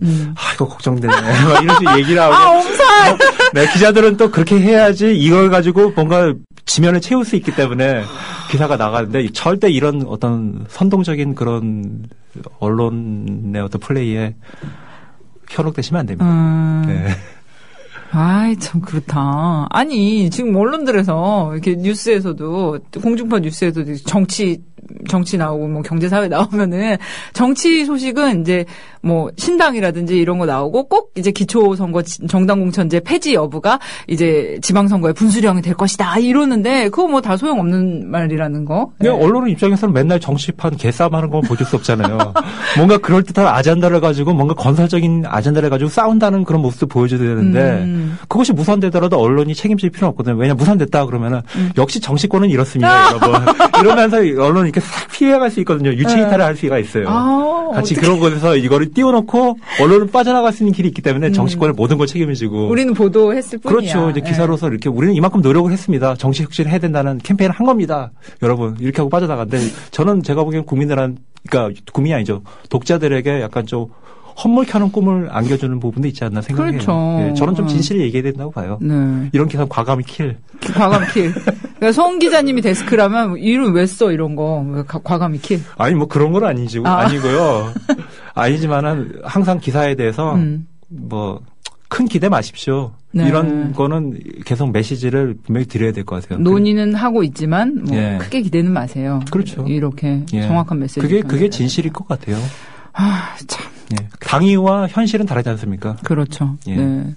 이거 걱정되네. 막 이런 식으로 얘기를 하고. 엄살! 네, 기자들은 또 그렇게 해야지 이걸 가지고 뭔가 지면을 채울 수 있기 때문에 기사가 나가는데 절대 이런 어떤 선동적인 그런 언론의 어떤 플레이에 현혹되시면 안 됩니다. 네. 아이, 참, 그렇다. 아니, 지금 언론들에서, 이렇게 뉴스에서도, 공중파 뉴스에서도 정치 나오고, 뭐, 경제사회 나오면은, 정치 소식은 이제, 뭐, 신당이라든지 이런 거 나오고, 꼭 이제 기초선거, 정당공천제 폐지 여부가 이제 지방선거의 분수령이 될 것이다. 이러는데, 그거 뭐 다 소용없는 말이라는 거. 네. 언론 입장에서는 맨날 정치판 개싸움 하는 건 보실 수 없잖아요. 뭔가 그럴듯한 아젠다를 가지고, 뭔가 건설적인 아젠다를 가지고 싸운다는 그런 모습도 보여줘야 되는데, 그것이 무산되더라도 언론이 책임질 필요는 없거든요. 왜냐면 무산됐다 그러면은 역시 정치권은 이렇습니다, 여러분. 이러면서 언론이 이렇게 싹 피해갈 수 있거든요. 유체이탈을 할 수가 있어요. 같이 어떡해. 그런 곳에서 이거를 띄워놓고 언론은 빠져나갈 수 있는 길이 있기 때문에 정치권의 모든 걸 책임지고. 우리는 보도했을 뿐이야. 그렇죠. 이제 기사로서 이렇게 우리는 이만큼 노력을 했습니다. 정치 혁신을 해야 된다는 캠페인을 한 겁니다. 여러분 이렇게 하고 빠져나갔는데 저는 제가 보기엔 그러니까 국민이 아니죠. 독자들에게 약간 좀 헛물 켜는 꿈을 안겨주는 부분도 있지 않나 생각해요. 그렇죠. 네, 저는 좀 진실을 얘기해야 된다고 봐요. 네. 이런 기사 과감히 킬. 과감히 킬. 그러니까 송 기자님이 데스크라면 이름 왜 써 이런 거 과감히 킬. 아니 뭐 그런 건 아니고요. 아니지만은 항상 기사에 대해서 뭐 큰 기대 마십시오. 네. 이런 거는 계속 메시지를 분명히 드려야 될 것 같아요. 논의는 하고 있지만 뭐 예. 크게 기대는 마세요. 그렇죠. 이렇게 예. 정확한 메시지. 그게 진실일 것 같아요. 참. 예. 당위와 현실은 다르지 않습니까? 그렇죠. 예. 네.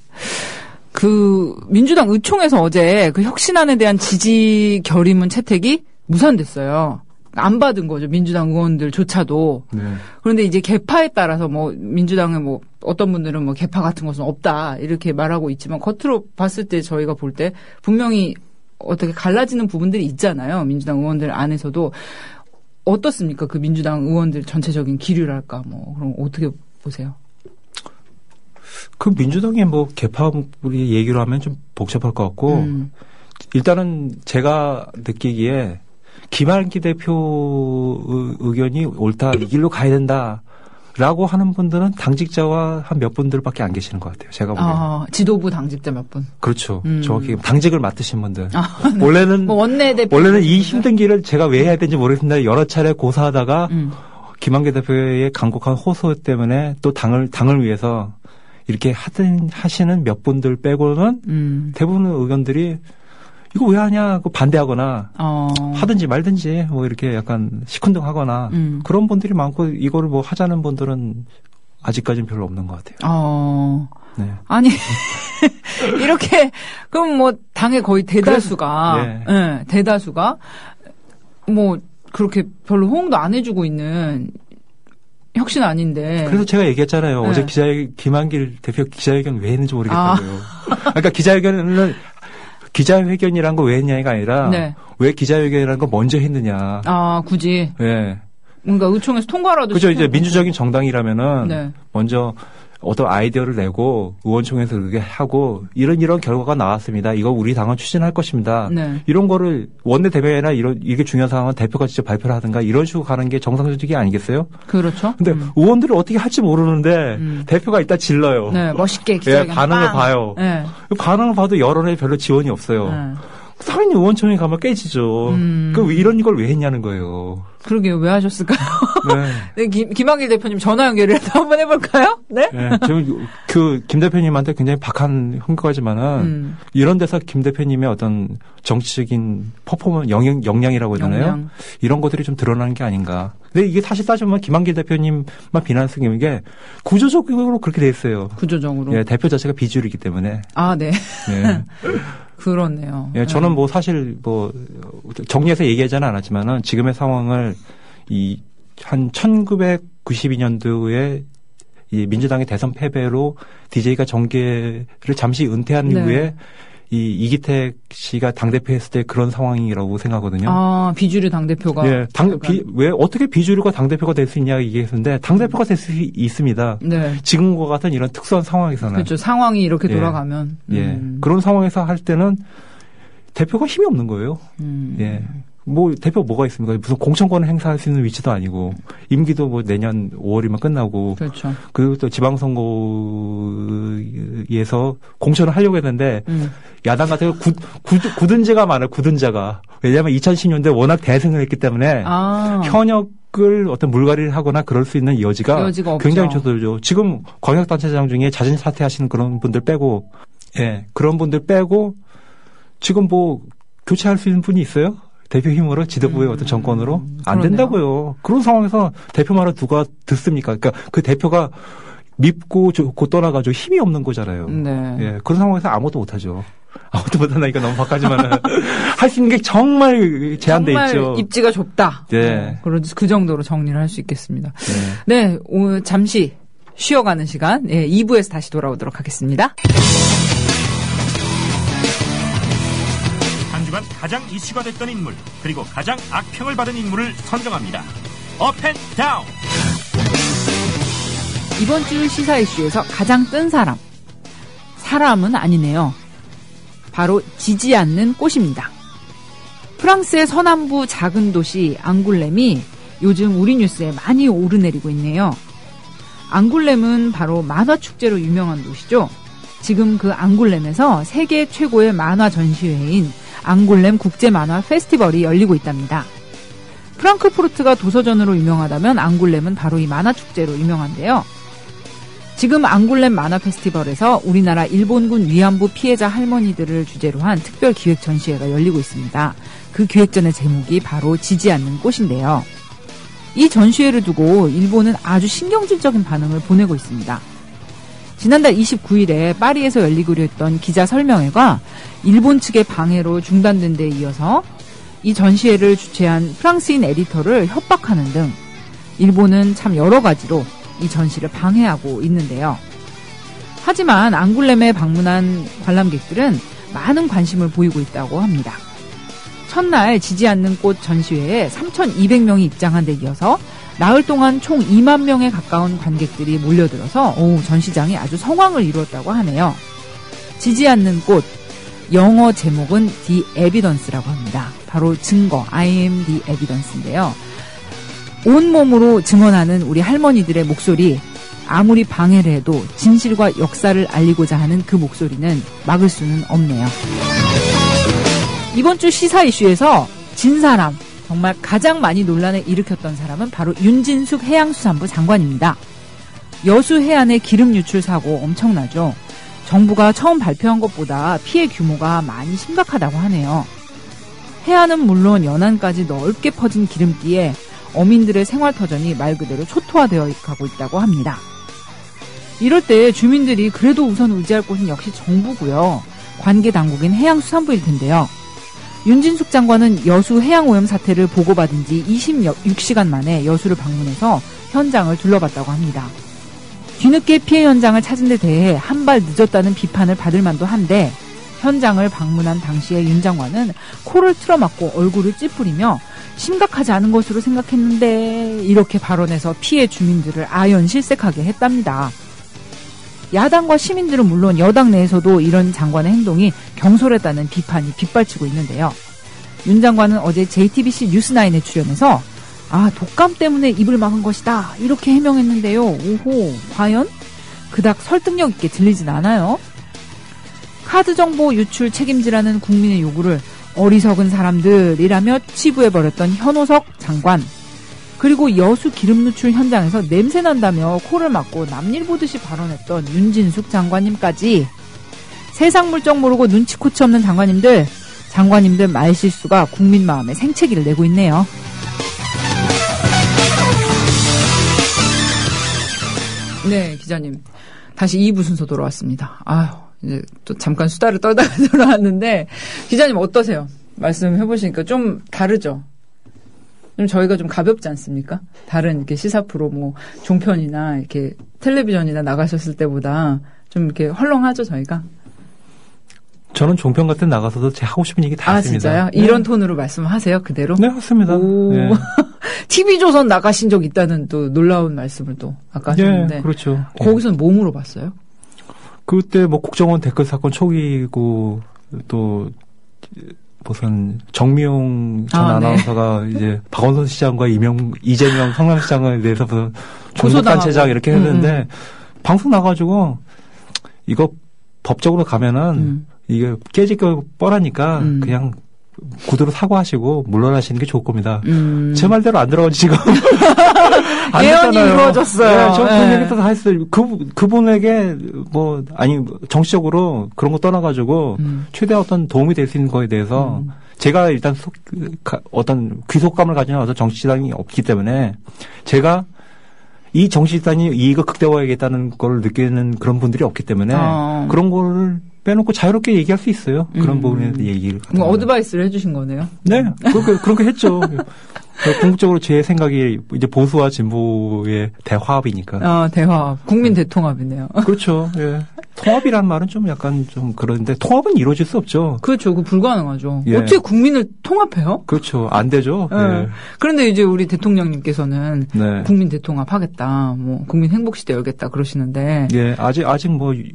민주당 의총에서 어제 그 혁신안에 대한 지지 결의문 채택이 무산됐어요. 안 받은 거죠. 민주당 의원들조차도. 네. 그런데 이제 개파에 따라서 뭐 민주당에 뭐 어떤 분들은 뭐 개파 같은 것은 없다 이렇게 말하고 있지만 겉으로 봤을 때 저희가 볼 때 분명히 어떻게 갈라지는 부분들이 있잖아요. 민주당 의원들 안에서도. 어떻습니까? 그 민주당 의원들 전체적인 기류랄까 뭐 그럼 어떻게 보세요? 그 민주당의 뭐 개파우리 얘기로 하면 좀 복잡할 것 같고 일단은 제가 느끼기에 김한기 대표 의견이 옳다, 이 길로 가야 된다라고 하는 분들은 당직자와 한 몇 분들밖에 안 계시는 것 같아요. 제가 보기에는. 지도부 당직자 몇 분. 그렇죠. 정확히 당직을 맡으신 분들. 네. 원래는 뭐 원내대표 원래는 이 힘든 길을 제가 왜 해야 되는지 모르겠습니다. 여러 차례 고사하다가 김한기 대표의 간곡한 호소 때문에 또 당을 위해서 이렇게 하시는 몇 분들 빼고는 대부분의 의견들이 이거 왜 하냐, 반대하거나 하든지 말든지 뭐 이렇게 약간 시큰둥하거나 그런 분들이 많고 이거를 뭐 하자는 분들은 아직까지는 별로 없는 것 같아요. 네. 아니 이렇게 그럼 뭐 당의 거의 대다수가 네, 대다수가 뭐 그렇게 별로 호응도 안 해주고 있는 혁신 아닌데. 그래서 제가 얘기했잖아요. 네. 어제 김한길 대표 기자회견 왜 했는지 모르겠다고요. 그러니까 기자회견이란 거 왜 했냐가 아니라 네. 왜 기자회견이라는 거 먼저 했느냐. 굳이. 네. 뭔가 의총에서 통과라도. 그죠. 이제 민주적인 정당이라면은 네. 먼저 어떤 아이디어를 내고 의원총회에서 그렇게 하고 이런 결과가 나왔습니다. 이거 우리 당은 추진할 것입니다. 네. 이런 거를 원내대변이나 이게 중요한 상황은 대표가 직접 발표를 하든가 이런 식으로 가는 게 정상적이 아니겠어요? 그렇죠. 근데 의원들이 어떻게 할지 모르는데 대표가 일단 질러요. 네, 멋있게 기자회견 반응을 봐요. 네. 반응을 봐도 여론에 별로 지원이 없어요. 네. 당연히 의원총회 가면 깨지죠. 이런 걸 왜 했냐는 거예요. 그러게요. 왜 하셨을까요? 네. 네, 김한길 대표님 전화 연결이라도 한번 해볼까요? 네. 네. 저는 김 대표님한테 굉장히 박한 흥거하지만은 이런 데서 김 대표님의 어떤 정치적인 퍼포먼스 역량이라고 하잖아요. 이런 것들이 좀 드러나는 게 아닌가. 근데 이게 사실 따지면 김한길 대표님만 비난스러운 게 구조적으로 그렇게 돼 있어요. 구조적으로. 예, 대표 자체가 비주류이기 때문에. 네. 네. 그렇네요. 예, 저는 뭐 사실 정리해서 얘기하지는 않았지만은 지금의 상황을 한 1992년도에 이 민주당의 대선 패배로 DJ가 정계를 잠시 은퇴한 이후에 이기택 씨가 당대표 했을 때 그런 상황이라고 생각하거든요. 비주류 당대표가. 예, 왜 어떻게 비주류가 당대표가 될 수 있냐 얘기했는데 당대표가 될 수 있습니다. 네. 지금과 같은 이런 특수한 상황에서는. 그렇죠. 상황이 이렇게 돌아가면. 예. 그런 상황에서 할 때는 대표가 힘이 없는 거예요. 예. 뭐 대표 뭐가 있습니까? 무슨 공천권을 행사할 수 있는 위치도 아니고 임기도 뭐 내년 5월이면 끝나고 그렇죠. 그리고 또 지방선거에서 공천을 하려고 했는데 야당 같은 경우 굳은자가 많아요. 굳은자가. 왜냐하면 2010년대 워낙 대승을 했기 때문에 현역을 어떤 물갈이를 하거나 그럴 수 있는 여지가 굉장히 저들죠. 지금 광역단체장 중에 자진 사퇴하시는 그런 분들 빼고 그런 분들 빼고 지금 뭐 교체할 수 있는 분이 있어요? 대표 힘으로 지도부의 어떤 정권으로 안 된다고요. 그런 상황에서 대표 말을 누가 듣습니까? 그러니까 그 대표가 밉고 좋고 떠나가지고 힘이 없는 거잖아요. 네. 예, 그런 상황에서 아무것도 못하죠. 아무것도 못한다니까 너무 박하지만은 할 수 있는 게 정말 제한돼 있죠. 정말 입지가 좁다. 네. 그 정도로 정리를 할 수 있겠습니다. 네, 오늘 잠시 쉬어가는 시간 2부에서 다시 돌아오도록 하겠습니다. 가장 이슈가 됐던 인물 그리고 가장 악평을 받은 인물을 선정합니다. 업앤다운. 이번 주 시사 이슈에서 가장 뜬 사람은 아니네요. 바로 지지 않는 꽃입니다. 프랑스의 서남부 작은 도시 앙굴렘이 요즘 우리 뉴스에 많이 오르내리고 있네요. 앙굴렘은 바로 만화축제로 유명한 도시죠. 지금 그 앙굴렘에서 세계 최고의 만화 전시회인 앙굴렘 국제만화 페스티벌이 열리고 있답니다. 프랑크푸르트가 도서전으로 유명하다면 앙굴렘은 바로 이 만화축제로 유명한데요. 지금 앙굴렘 만화 페스티벌에서 우리나라 일본군 위안부 피해자 할머니들을 주제로 한 특별 기획 전시회가 열리고 있습니다. 그 기획전의 제목이 바로 지지 않는 꽃인데요. 이 전시회를 두고 일본은 아주 신경질적인 반응을 보내고 있습니다. 지난달 29일에 파리에서 열리기로 했던 기자 설명회가 일본 측의 방해로 중단된 데 이어서 이 전시회를 주최한 프랑스인 에디터를 협박하는 등 일본은 참 여러 가지로 이 전시를 방해하고 있는데요. 하지만 앙굴렘에 방문한 관람객들은 많은 관심을 보이고 있다고 합니다. 첫날 지지 않는 꽃 전시회에 3,200명이 입장한 데 이어서 나흘 동안 총 2만 명에 가까운 관객들이 몰려들어서 전시장이 아주 성황을 이루었다고 하네요. 지지 않는 꽃, 영어 제목은 The Evidence라고 합니다. 바로 증거, I am the evidence인데요. 온몸으로 증언하는 우리 할머니들의 목소리, 아무리 방해를 해도 진실과 역사를 알리고자 하는 그 목소리는 막을 수는 없네요. 이번 주 시사 이슈에서 진 사람, 정말 가장 많이 논란을 일으켰던 사람은 바로 윤진숙 해양수산부 장관입니다. 여수 해안의 기름 유출 사고 엄청나죠. 정부가 처음 발표한 것보다 피해 규모가 많이 심각하다고 하네요. 해안은 물론 연안까지 넓게 퍼진 기름띠에 어민들의 생활터전이 말 그대로 초토화되어 가고 있다고 합니다. 이럴 때 주민들이 그래도 우선 의지할 곳은 역시 정부고요. 관계 당국인 해양수산부일 텐데요. 윤진숙 장관은 여수 해양오염 사태를 보고받은 지 26시간 만에 여수를 방문해서 현장을 둘러봤다고 합니다. 뒤늦게 피해 현장을 찾은 데 대해 한 발 늦었다는 비판을 받을 만도 한데 현장을 방문한 당시에 윤 장관은 코를 틀어막고 얼굴을 찌푸리며 심각하지 않은 것으로 생각했는데 이렇게 발언해서 피해 주민들을 아연실색하게 했답니다. 야당과 시민들은 물론 여당 내에서도 이런 장관의 행동이 경솔했다는 비판이 빗발치고 있는데요. 윤 장관은 어제 JTBC 뉴스9에 출연해서 독감 때문에 입을 막은 것이다 이렇게 해명했는데요. 오호, 과연? 그닥 설득력 있게 들리진 않아요. 카드 정보 유출 책임지라는 국민의 요구를 어리석은 사람들이라며 치부해버렸던 현호석 장관. 그리고 여수 기름 누출 현장에서 냄새 난다며 코를 막고 남일 보듯이 발언했던 윤진숙 장관님까지 세상 물정 모르고 눈치코치 없는 장관님들 말실수가 국민 마음에 생채기를 내고 있네요. 네, 기자님. 다시 2부 순서 돌아왔습니다. 이제 또 잠깐 수다를 떨다가 돌아왔는데 기자님 어떠세요? 말씀해보시니까 좀 다르죠? 좀 저희가 좀 가볍지 않습니까? 다른 이렇게 시사 프로 종편이나 이렇게 텔레비전이나 나가셨을 때보다 좀 이렇게 헐렁하죠, 저희가? 저는 종편 같은 데 나가서도 제 하고 싶은 얘기 다 했습니다. 진짜요? 네. 이런 톤으로 말씀하세요, 그대로? 네, 맞습니다. 네. TV조선 나가신 적 있다는 또 놀라운 말씀을 또 아까 하셨는데. 네, 그렇죠. 거기서는 뭐 물어봤어요? 그때 국정원 댓글 사건 초기고 또 무슨 정미용 전 아나운서가 이제 박원순 시장과 이재명 성남시장에 대해서 무슨 종북단체장 이렇게 했는데 방송 나가지고 이거 법적으로 가면은 이게 깨질 거 뻔하니까 그냥 구두로 사과하시고 물러나시는 게 좋을 겁니다. 제 말대로 안 들어가지 지금. 안 예언이 이루어졌어요. 네, 저 그런 얘기 다 했어요. 그분에게 정치적으로 그런 거 떠나가지고 최대 어떤 도움이 될 수 있는 거에 대해서 제가 일단 어떤 귀속감을 가지는 어떤 정치단이 없기 때문에 제가 이 정치단이 이익을 극대화하겠다는 걸 느끼는 그런 분들이 없기 때문에 그런 거를 빼놓고 자유롭게 얘기할 수 있어요. 그런 부분에 대해 얘기를. 어드바이스를 해주신 거네요. 네, 그렇게 했죠. 궁극적으로 제 생각이 이제 보수와 진보의 대화합이니까. 대화합. 국민 대통합이네요. 그렇죠. 예. 통합이란 말은 좀 약간 좀 그런데 통합은 이루어질 수 없죠. 그렇죠. 그 불가능하죠. 예. 어떻게 국민을 통합해요? 그렇죠. 안 되죠. 예. 예. 그런데 이제 우리 대통령님께서는 네. 국민 대통합하겠다, 국민 행복시대 열겠다 그러시는데. 예, 아직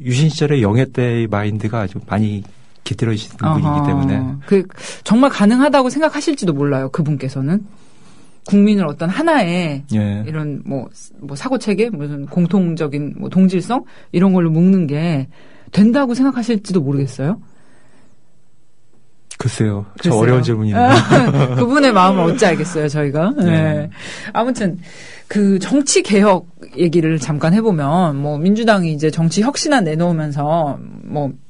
유신 시절의 영예 때의 마인드가 아주 많이 깃들어지는 분이기 때문에. 정말 가능하다고 생각하실지도 몰라요. 그분께서는. 국민을 어떤 하나의 이런 사고 체계, 무슨 공통적인 동질성 이런 걸로 묶는 게 된다고 생각하실지도 모르겠어요. 글쎄요. 저 어려운 질문이네요. 그분의 마음을 어찌 알겠어요, 저희가. 네. 아무튼 그 정치 개혁 얘기를 잠깐 해보면 민주당이 이제 정치 혁신안 내놓으면서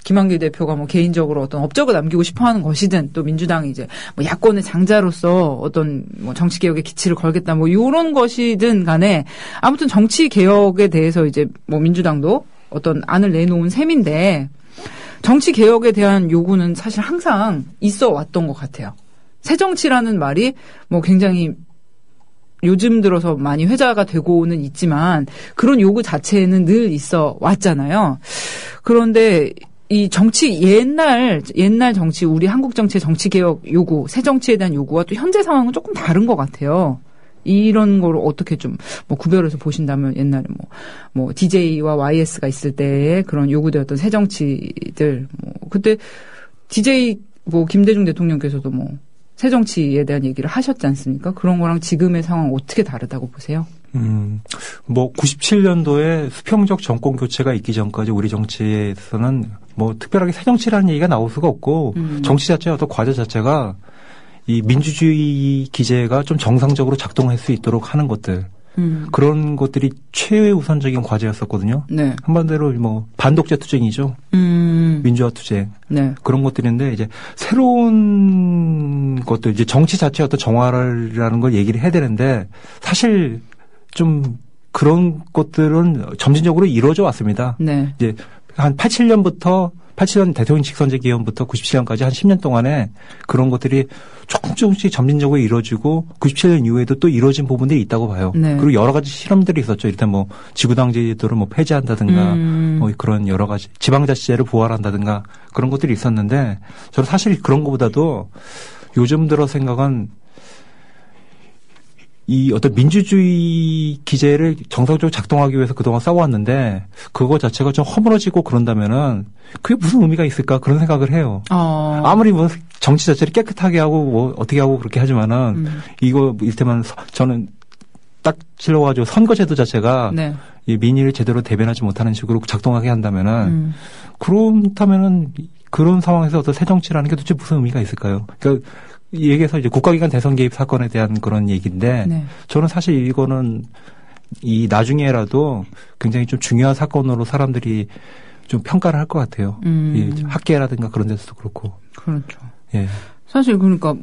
김한길 대표가 개인적으로 어떤 업적을 남기고 싶어하는 것이든 또 민주당이 이제 야권의 장자로서 어떤 정치 개혁의 기치를 걸겠다 이런 것이든 간에 아무튼 정치 개혁에 대해서 이제 민주당도 어떤 안을 내놓은 셈인데. 정치 개혁에 대한 요구는 사실 항상 있어 왔던 것 같아요. 새정치라는 말이 굉장히 요즘 들어서 많이 회자가 되고는 있지만 그런 요구 자체는 늘 있어 왔잖아요. 그런데 이 정치 옛날 정치 우리 한국 정치의 정치 개혁 요구, 새정치에 대한 요구와 또 현재 상황은 조금 다른 것 같아요. 이런 거를 어떻게 좀 뭐 구별해서 보신다면 옛날에 뭐 DJ와 YS가 있을 때의 그런 요구되었던 새 정치들 뭐 그때 DJ 뭐 김대중 대통령께서도 뭐 새 정치에 대한 얘기를 하셨지 않습니까? 그런 거랑 지금의 상황 어떻게 다르다고 보세요? 뭐 97년도에 수평적 정권 교체가 있기 전까지 우리 정치에서는 뭐 특별하게 새 정치라는 얘기가 나올 수가 없고 정치 자체의 어떤 과제 자체가 이 민주주의 기제가 좀 정상적으로 작동할 수 있도록 하는 것들 그런 것들이 최우선적인 과제였었거든요. 네. 한마디로 뭐 반독재 투쟁이죠. 민주화 투쟁. 네. 그런 것들인데 이제 새로운 것들 이제 정치 자체의 어떤 정화라는 걸 얘기를 해야 되는데 사실 좀 그런 것들은 점진적으로 이루어져 왔습니다. 네. 이제 한 87년 대통령 직선제 기원부터 97년까지 한 10년 동안에 그런 것들이 조금씩 점진적으로 이루어지고 97년 이후에도 또 이루어진 부분들이 있다고 봐요. 네. 그리고 여러 가지 실험들이 있었죠. 일단 뭐 지구당제도를 뭐 폐지한다든가 뭐 그런 여러 가지 지방자치제를 부활한다든가 그런 것들이 있었는데 저는 사실 그런 것보다도 요즘 들어 생각은 이 어떤 민주주의 기제를 정상적으로 작동하기 위해서 그동안 싸워왔는데 그거 자체가 좀 허물어지고 그런다면은 그게 무슨 의미가 있을까 그런 생각을 해요. 아무리 뭐 정치 자체를 깨끗하게 하고 뭐 어떻게 하고 그렇게 하지만은 이거 이를테면 저는 딱 찔러가지고 선거제도 자체가 네. 이 민의를 제대로 대변하지 못하는 식으로 작동하게 한다면은 그렇다면은 그런 상황에서 어떤 새 정치라는 게 도대체 무슨 의미가 있을까요? 그러니까 이 얘기에서 이제 국가기관 대선 개입 사건에 대한 그런 얘기인데 네. 저는 사실 이거는 이 나중에라도 굉장히 좀 중요한 사건으로 사람들이 좀 평가를 할 것 같아요. 이 학계라든가 그런 데서도 그렇고. 그렇죠. 예. 사실 그러니까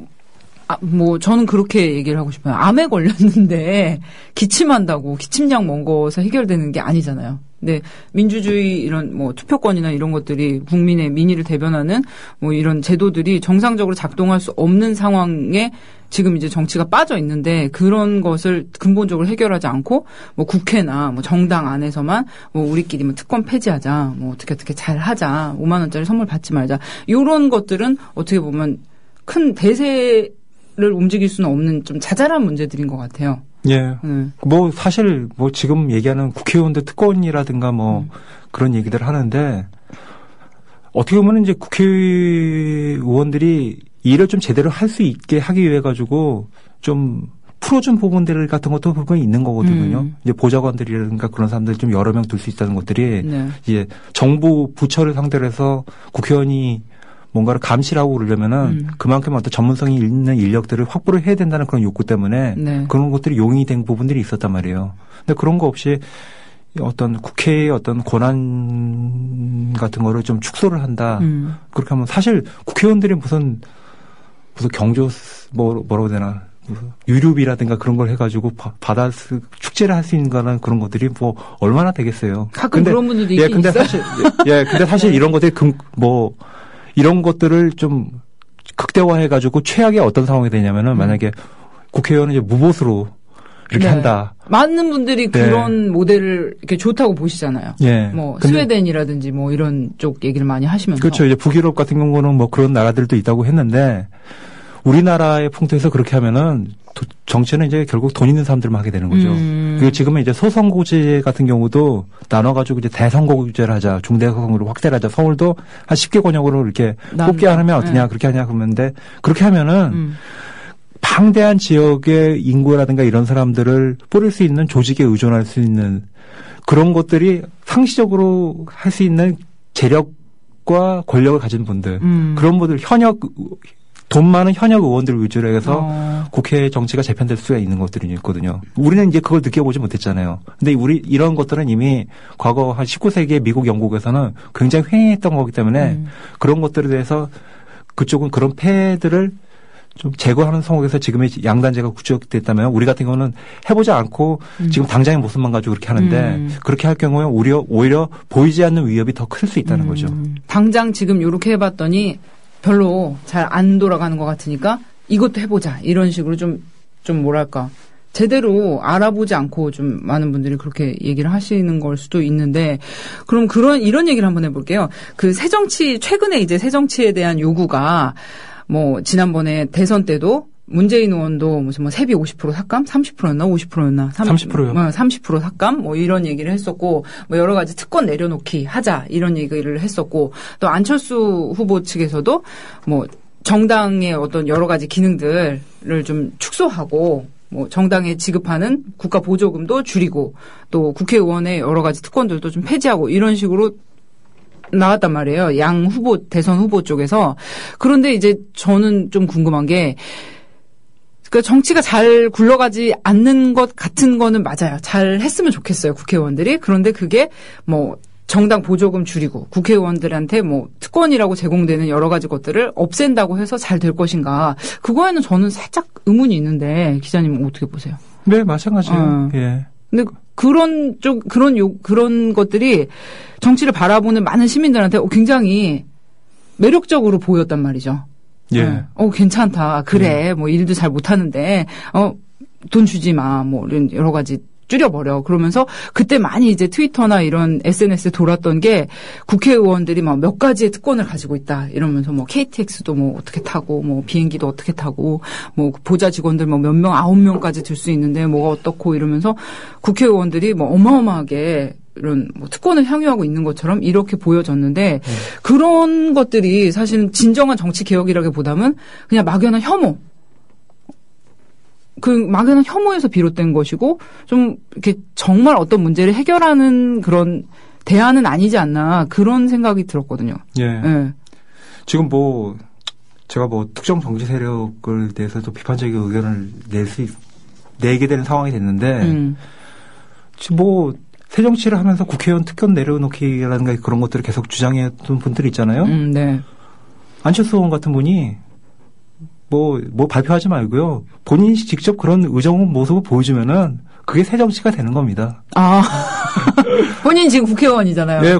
뭐 저는 그렇게 얘기를 하고 싶어요. 암에 걸렸는데 기침한다고 기침약 먹어서 해결되는 게 아니잖아요. 근데 민주주의 이런 뭐 투표권이나 이런 것들이 국민의 민의를 대변하는 뭐 이런 제도들이 정상적으로 작동할 수 없는 상황에 지금 이제 정치가 빠져 있는데 그런 것을 근본적으로 해결하지 않고 뭐 국회나 뭐 정당 안에서만 뭐 우리끼리 뭐 특권 폐지하자 뭐 어떻게 잘 하자 5만 원짜리 선물 받지 말자 이런 것들은 어떻게 보면 큰 대세를 움직일 수는 없는 좀 자잘한 문제들인 것 같아요. 예. 뭐 사실 뭐 지금 얘기하는 국회의원들 특권이라든가 뭐 그런 얘기들 하는데 어떻게 보면 이제 국회의원들이 일을 좀 제대로 할 수 있게 하기 위해 가지고 좀 풀어준 부분들 같은 것도 부분이 있는 거거든요. 이제 보좌관들이라든가 그런 사람들 좀 여러 명 둘 수 있다는 것들이 네. 이제 정부 부처를 상대로 해서 국회의원이 뭔가를 감시를 하고 그러려면은 그만큼 어떤 전문성이 있는 인력들을 확보를 해야 된다는 그런 욕구 때문에 네. 그런 것들이 용인이 된 부분들이 있었단 말이에요. 근데 그런 거 없이 어떤 국회의 어떤 권한 같은 거를 좀 축소를 한다. 그렇게 하면 사실 국회의원들이 무슨 경조 뭐라고 해야 되나 유류비라든가 그런 걸 해가지고 축제를 할 수 있는 거는 그런 것들이 뭐 얼마나 되겠어요. 가끔 근데, 그런 분들도 있긴 근데 있어요. 근데 사실 이런 것들이 이런 것들을 좀 극대화해가지고 최악의 어떤 상황이 되냐면은 만약에 국회의원은 이제 무보수로 이렇게 네. 한다. 많은 분들이 네. 그런 모델을 이렇게 좋다고 보시잖아요. 예. 뭐 스웨덴이라든지 뭐 이런 쪽 얘기를 많이 하시면서. 그렇죠. 이제 북유럽 같은 경우는 뭐 그런 나라들도 있다고 했는데 우리나라의 풍토에서 그렇게 하면은 정치는 이제 결국 돈 있는 사람들만 하게 되는 거죠. 그리고 지금은 이제 소선거제 같은 경우도 나눠가지고 이제 대선거제를 하자, 중대선거로 확대를 하자. 서울도 한 10개 권역으로 이렇게 뽑게 하면 어떠냐, 네. 그렇게 하냐 그러는데 그렇게 하면은 방대한 지역의 인구라든가 이런 사람들을 뿌릴 수 있는 조직에 의존할 수 있는 그런 것들이 상시적으로 할 수 있는 재력과 권력을 가진 분들, 그런 분들 돈 많은 현역 의원들을 위주로 해서 국회 정치가 재편될 수가 있는 것들이 있거든요. 우리는 이제 그걸 느껴보지 못했잖아요. 근데 이런 것들은 이미 과거 한 19세기의 미국, 영국에서는 굉장히 횡행했던 거기 때문에 그런 것들에 대해서 그쪽은 그런 폐해들을 좀 제거하는 성역에서 지금의 양단제가 구축됐다면 우리 같은 경우는 해보지 않고 지금 당장의 모습만 가지고 그렇게 하는데 그렇게 할 경우에 오히려 보이지 않는 위협이 더 클 수 있다는 거죠. 당장 지금 이렇게 해봤더니 별로 잘 안 돌아가는 것 같으니까 이것도 해보자. 이런 식으로 좀 뭐랄까. 제대로 알아보지 않고 좀 많은 분들이 그렇게 얘기를 하시는 걸 수도 있는데 그럼 이런 얘기를 한번 해볼게요. 그 최근에 이제 새정치에 대한 요구가 뭐 지난번에 대선 때도 문재인 의원도 무슨 뭐 세비 50% 삭감? 30%였나? 50%였나? 30%요. 30% 삭감? 뭐 이런 얘기를 했었고, 뭐 여러 가지 특권 내려놓기 하자, 이런 얘기를 했었고, 또 안철수 후보 측에서도 뭐 정당의 어떤 여러 가지 기능들을 좀 축소하고, 뭐 정당에 지급하는 국가 보조금도 줄이고, 또 국회의원의 여러 가지 특권들도 좀 폐지하고, 이런 식으로 나왔단 말이에요. 양 후보, 대선 후보 쪽에서. 그런데 이제 저는 좀 궁금한 게, 그러니까 정치가 잘 굴러가지 않는 것 같은 거는 맞아요. 잘 했으면 좋겠어요, 국회의원들이. 그런데 그게 뭐 정당 보조금 줄이고 국회의원들한테 뭐 특권이라고 제공되는 여러 가지 것들을 없앤다고 해서 잘 될 것인가. 그거에는 저는 살짝 의문이 있는데 기자님은 어떻게 보세요? 네, 마찬가지예요. 예. 근데 그런 것들이 정치를 바라보는 많은 시민들한테 굉장히 매력적으로 보였단 말이죠. 예. 괜찮다. 그래. 뭐 일도 잘 못하는데 돈 주지 마. 뭐 이런 여러 가지 줄여버려. 그러면서 그때 많이 이제 트위터나 이런 SNS에 돌았던 게 국회의원들이 막 몇 가지의 특권을 가지고 있다. 이러면서 뭐 KTX도 뭐 어떻게 타고 뭐 비행기도 어떻게 타고 뭐 보좌 직원들 뭐 몇 명 9명까지 들 수 있는데 뭐가 어떻고 이러면서 국회의원들이 뭐 어마어마하게 이런 뭐 특권을 향유하고 있는 것처럼 이렇게 보여졌는데 그런 것들이 사실은 진정한 정치 개혁이라기보다는 그냥 막연한 혐오. 그 막연한 혐오에서 비롯된 것이고 좀 이렇게 정말 어떤 문제를 해결하는 그런 대안은 아니지 않나 그런 생각이 들었거든요. 예. 예. 지금 뭐 제가 뭐 특정 정치 세력을 대해서도 비판적인 의견을 내게 되는 상황이 됐는데 지금 뭐 새정치를 하면서 국회의원 특권 내려놓기라든가 그런 것들을 계속 주장했던 분들이 있잖아요. 네. 안철수 의원 같은 분이 뭐 발표하지 말고요. 본인이 직접 그런 의정 모습을 보여주면은 그게 새정치가 되는 겁니다. 아. 본인 지금 국회의원이잖아요. 네,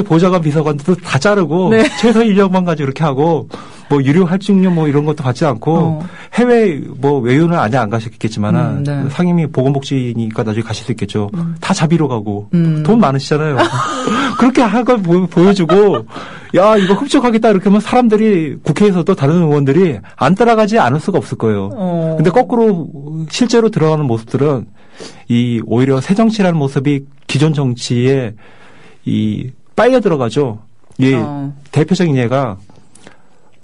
보좌관 비서관도 다 자르고 네. 최소 1년만 가지고 이렇게 하고 뭐 유료 할증료 뭐 이런 것도 받지 않고 해외 뭐 외유는 아직 안 가셨겠지만은 네. 상임위 보건복지니까 나중에 가실 수 있겠죠. 다 자비로 가고 돈 많으시잖아요. 그렇게 한 걸 보여주고 야 이거 흡족하겠다 이렇게 하면 사람들이 국회에서도 다른 의원들이 안 따라가지 않을 수가 없을 거예요. 근데 거꾸로 실제로 들어가는 모습들은 이 오히려 새정치라는 모습이 기존 정치에 이 빨려 들어가죠. 이 대표적인 예가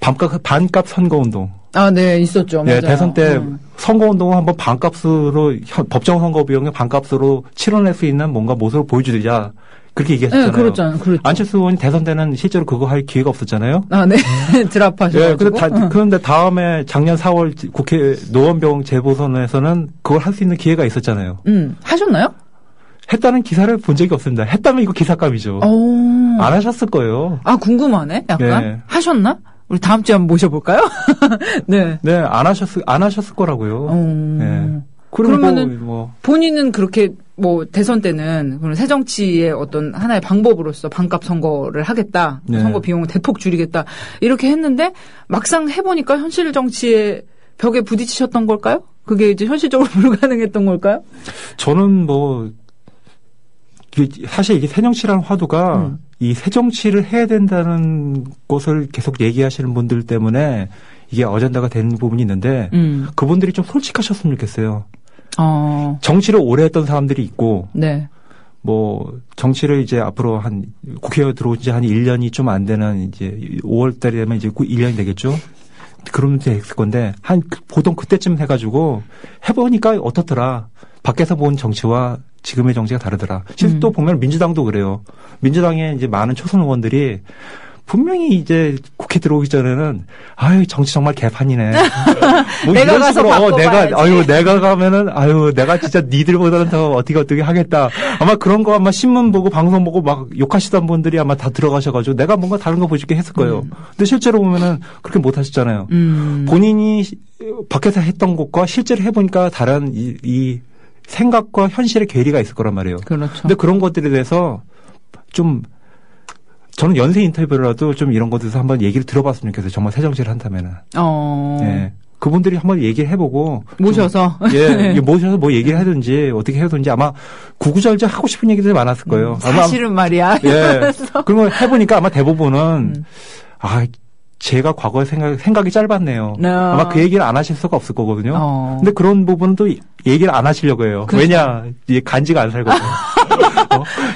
반값 선거운동. 아, 네, 있었죠. 네, 맞아요. 대선 때 선거운동을 한번 반값으로 법정 선거 비용의 반값으로 치러낼 수 있는 뭔가 모습을 보여주자. 그렇게 얘기했잖아요. 네, 그렇죠. 안철수 의원이 대선 때는 실제로 그거 할 기회가 없었잖아요. 아, 네. 드랍하셔가지고. 네, 그런데 다음에 작년 4월 국회 노원병 재보선에서는 그걸 할 수 있는 기회가 있었잖아요. 하셨나요? 했다는 기사를 본 적이 없습니다. 했다면 이거 기사감이죠. 안 하셨을 거예요. 아, 궁금하네. 약간. 네. 하셨나? 우리 다음 주에 한번 모셔볼까요? 네. 네, 안 하셨을 거라고요. 네. 그러면은 본인은 그렇게 뭐 대선 때는 그런 새정치의 어떤 하나의 방법으로서 반값 선거를 하겠다. 네. 선거 비용을 대폭 줄이겠다. 이렇게 했는데 막상 해보니까 현실 정치의 벽에 부딪히셨던 걸까요? 그게 이제 현실적으로 불가능했던 걸까요? 저는 사실 이게 새정치라는 화두가 이 새정치를 해야 된다는 것을 계속 얘기하시는 분들 때문에 이게 어젠다가 된 부분이 있는데 그분들이 좀 솔직하셨으면 좋겠어요. 정치를 오래 했던 사람들이 있고 네. 뭐 정치를 이제 앞으로 국회에 들어온 지 한 1년이 좀 안 되는 이제 5월 달이 되면 이제 1년이 되겠죠. 그러면 됐을 건데 보통 그때쯤 해가지고 해보니까 어떻더라. 밖에서 본 정치와 지금의 정치가 다르더라. 실제 또 보면 민주당도 그래요. 민주당의 이제 많은 초선 의원들이 분명히 이제 국회 들어오기 전에는 정치 정말 개판이네. 뭐 내가 가서 바꿔봐야지. 내가 가면은 내가 진짜 니들보다는 더 어떻게 하겠다. 아마 그런 거 아마 신문 보고 방송 보고 막 욕하시던 분들이 아마 다 들어가셔가지고 내가 뭔가 다른 거 보여줄게 했을 거예요. 근데 실제로 보면은 그렇게 못 하셨잖아요. 본인이 밖에서 했던 것과 실제로 해보니까 다른 이 생각과 현실의 괴리가 있을 거란 말이에요. 그렇죠. 근데 그런 것들에 대해서 좀 저는 연세 인터뷰라도 좀 이런 것에 대해서 한번 얘기를 들어봤으면 좋겠어요. 정말 새정치를 한다면은. 네. 그분들이 한번 얘기를 해보고. 모셔서. 모셔서 뭐 얘기를 하든지 어떻게 하든지 아마 구구절절 하고 싶은 얘기들이 많았을 거예요. 사실은 말이야. 그런 걸 해보니까 아마 대부분은 제가 과거에 생각이 짧았네요. 아마 그 얘기를 안 하실 수가 없을 거거든요. 근데 그런 부분은 또 얘기를 안 하시려고 해요. 그렇죠. 왜냐, 이게 간지가 안 살거든요.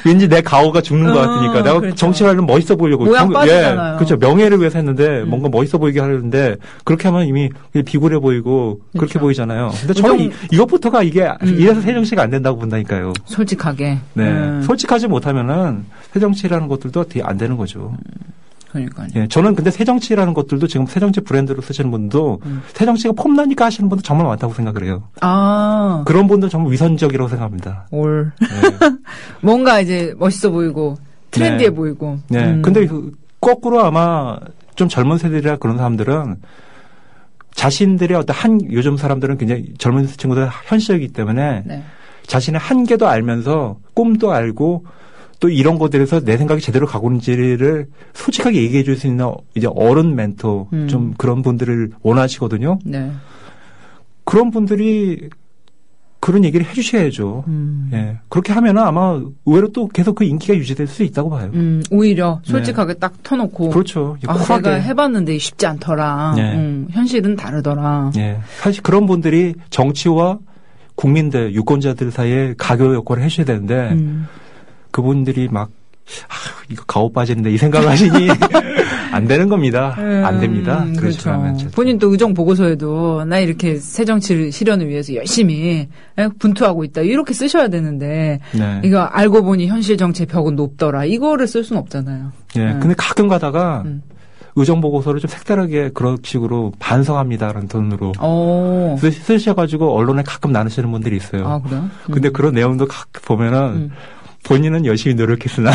왠지 내 가오가 죽는 것 같으니까. 내가 그렇죠. 정치를 하려면 멋있어 보이려고. 모양 빠지잖아요. 그렇죠. 명예를 위해서 했는데 뭔가 멋있어 보이게 하려는데 그렇게 하면 이미 비굴해 보이고 그렇게 그렇죠. 보이잖아요. 근데 저는 이것부터가 이게 이래서 새정치가 안 된다고 본다니까요. 솔직하게. 네. 솔직하지 못하면은 새정치라는 것들도 되게 안 되는 거죠. 그러니까요. 예, 저는 근데 새정치라는 것들도 지금 새정치 브랜드로 쓰시는 분도 새정치가 폼나니까 하시는 분도 정말 많다고 생각을 해요. 그런 분들 정말 위선적이라고 생각합니다. 네. 뭔가 이제 멋있어 보이고 트렌디해 보이고. 네. 근데 거꾸로 아마 좀 젊은 세대라 그런 사람들은 자신들의 어떤 요즘 사람들은 굉장히 젊은 친구들 현실이기 때문에 자신의 한계도 알면서 꿈도 알고 또 이런 것들에서 내 생각이 제대로 가고 있는지를 솔직하게 얘기해 줄 수 있는 이제 어른 멘토 좀 그런 분들을 원하시거든요. 네. 그런 분들이 그런 얘기를 해 주셔야죠. 예. 그렇게 하면은 아마 의외로 또 계속 그 인기가 유지될 수 있다고 봐요. 오히려 솔직하게 딱 터놓고. 그렇죠. 내가 해봤는데 쉽지 않더라. 현실은 다르더라. 예. 사실 그런 분들이 정치와 국민들, 유권자들 사이에 가교 역할을 해주셔야 되는데 그분들이 막 이거 가오 빠지는데 이 생각을 하시니 안 되는 겁니다. 안 됩니다. 그렇죠. 본인도 의정 보고서에도 나 이렇게 새정치 실현을 위해서 열심히 분투하고 있다 이렇게 쓰셔야 되는데 이거 알고 보니 현실 정치의 벽은 높더라 이거를 쓸 수는 없잖아요. 예. 근데 가끔 가다가 의정 보고서를 좀 색다르게 그런 식으로 반성합니다라는 톤으로 쓰셔가지고 언론에 가끔 나누시는 분들이 있어요. 아 그래요? 근데 그런 내용도 가끔 보면은. 본인은 열심히 노력했으나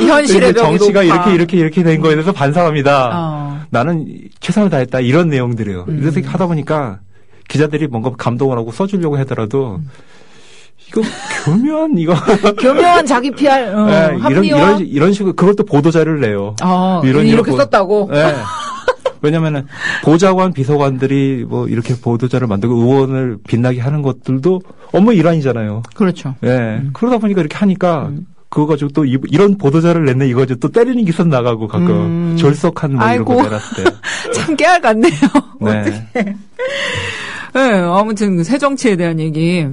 현실의 정치가 이렇게 된 거에 대해서 반성합니다. 나는 최선을 다했다 이런 내용들이에요. 이렇게 하다 보니까 기자들이 뭔가 감동을 하고 써주려고 하더라도 이거 교묘한 자기 PR 이런 식으로 그것도 보도 자료를 내요. 이렇게 썼다고. 네. 왜냐면은 보좌관, 비서관들이 뭐 이렇게 보도자를 만들고 의원을 빛나게 하는 것들도 업무 일환이잖아요. 그렇죠. 예. 그러다 보니까 이렇게 하니까 그거 가지고 또 이런 보도자를 냈네 이거 가지고 또 때리는 기사 나가고 가끔 졸속한 뭐 이런 거 내놨을 때. 참 깨알 같네요. 네. 네. 아무튼 새정치에 대한 얘기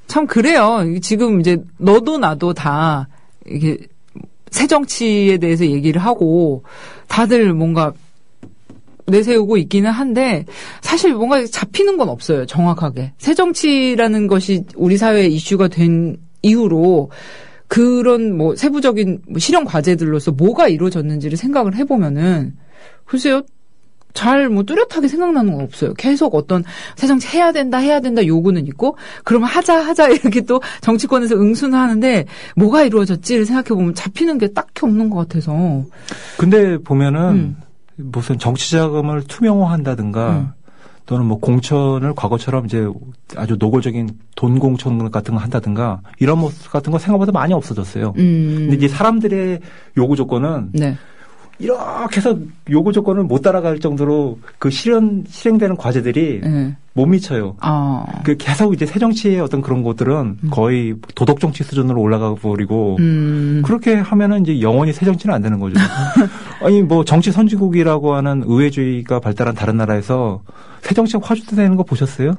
참 그래요. 지금 이제 너도 나도 다 이게 새정치에 대해서 얘기를 하고 다들 뭔가 내세우고 있기는 한데 사실 뭔가 잡히는 건 없어요. 정확하게. 새정치라는 것이 우리 사회에 이슈가 된 이후로 그런 뭐 세부적인 실현 과제들로서 뭐가 이루어졌는지를 생각을 해보면은 글쎄요. 잘 뭐 뚜렷하게 생각나는 건 없어요. 계속 어떤 새정치 해야 된다 요구는 있고 그러면 하자 이렇게 또 정치권에서 응수는 하는데 뭐가 이루어졌지를 생각해보면 잡히는 게 딱히 없는 것 같아서. 근데 보면은 무슨 정치 자금을 투명화한다든가 또는 뭐 공천을 과거처럼 이제 아주 노골적인 돈 공천 같은 거 한다든가 이런 모습 같은 거 생각보다 많이 없어졌어요. 근데 이제 사람들의 요구 조건은 이렇게 해서 요구 조건을 못 따라갈 정도로 그 실행되는 과제들이 못 미쳐요. 그 계속 이제 새정치의 어떤 그런 것들은 거의 도덕 정치 수준으로 올라가 버리고 그렇게 하면은 이제 영원히 새정치는 안 되는 거죠. 아니 뭐 정치 선진국이라고 하는 의회주의가 발달한 다른 나라에서 새정치가 화두되는 거 보셨어요?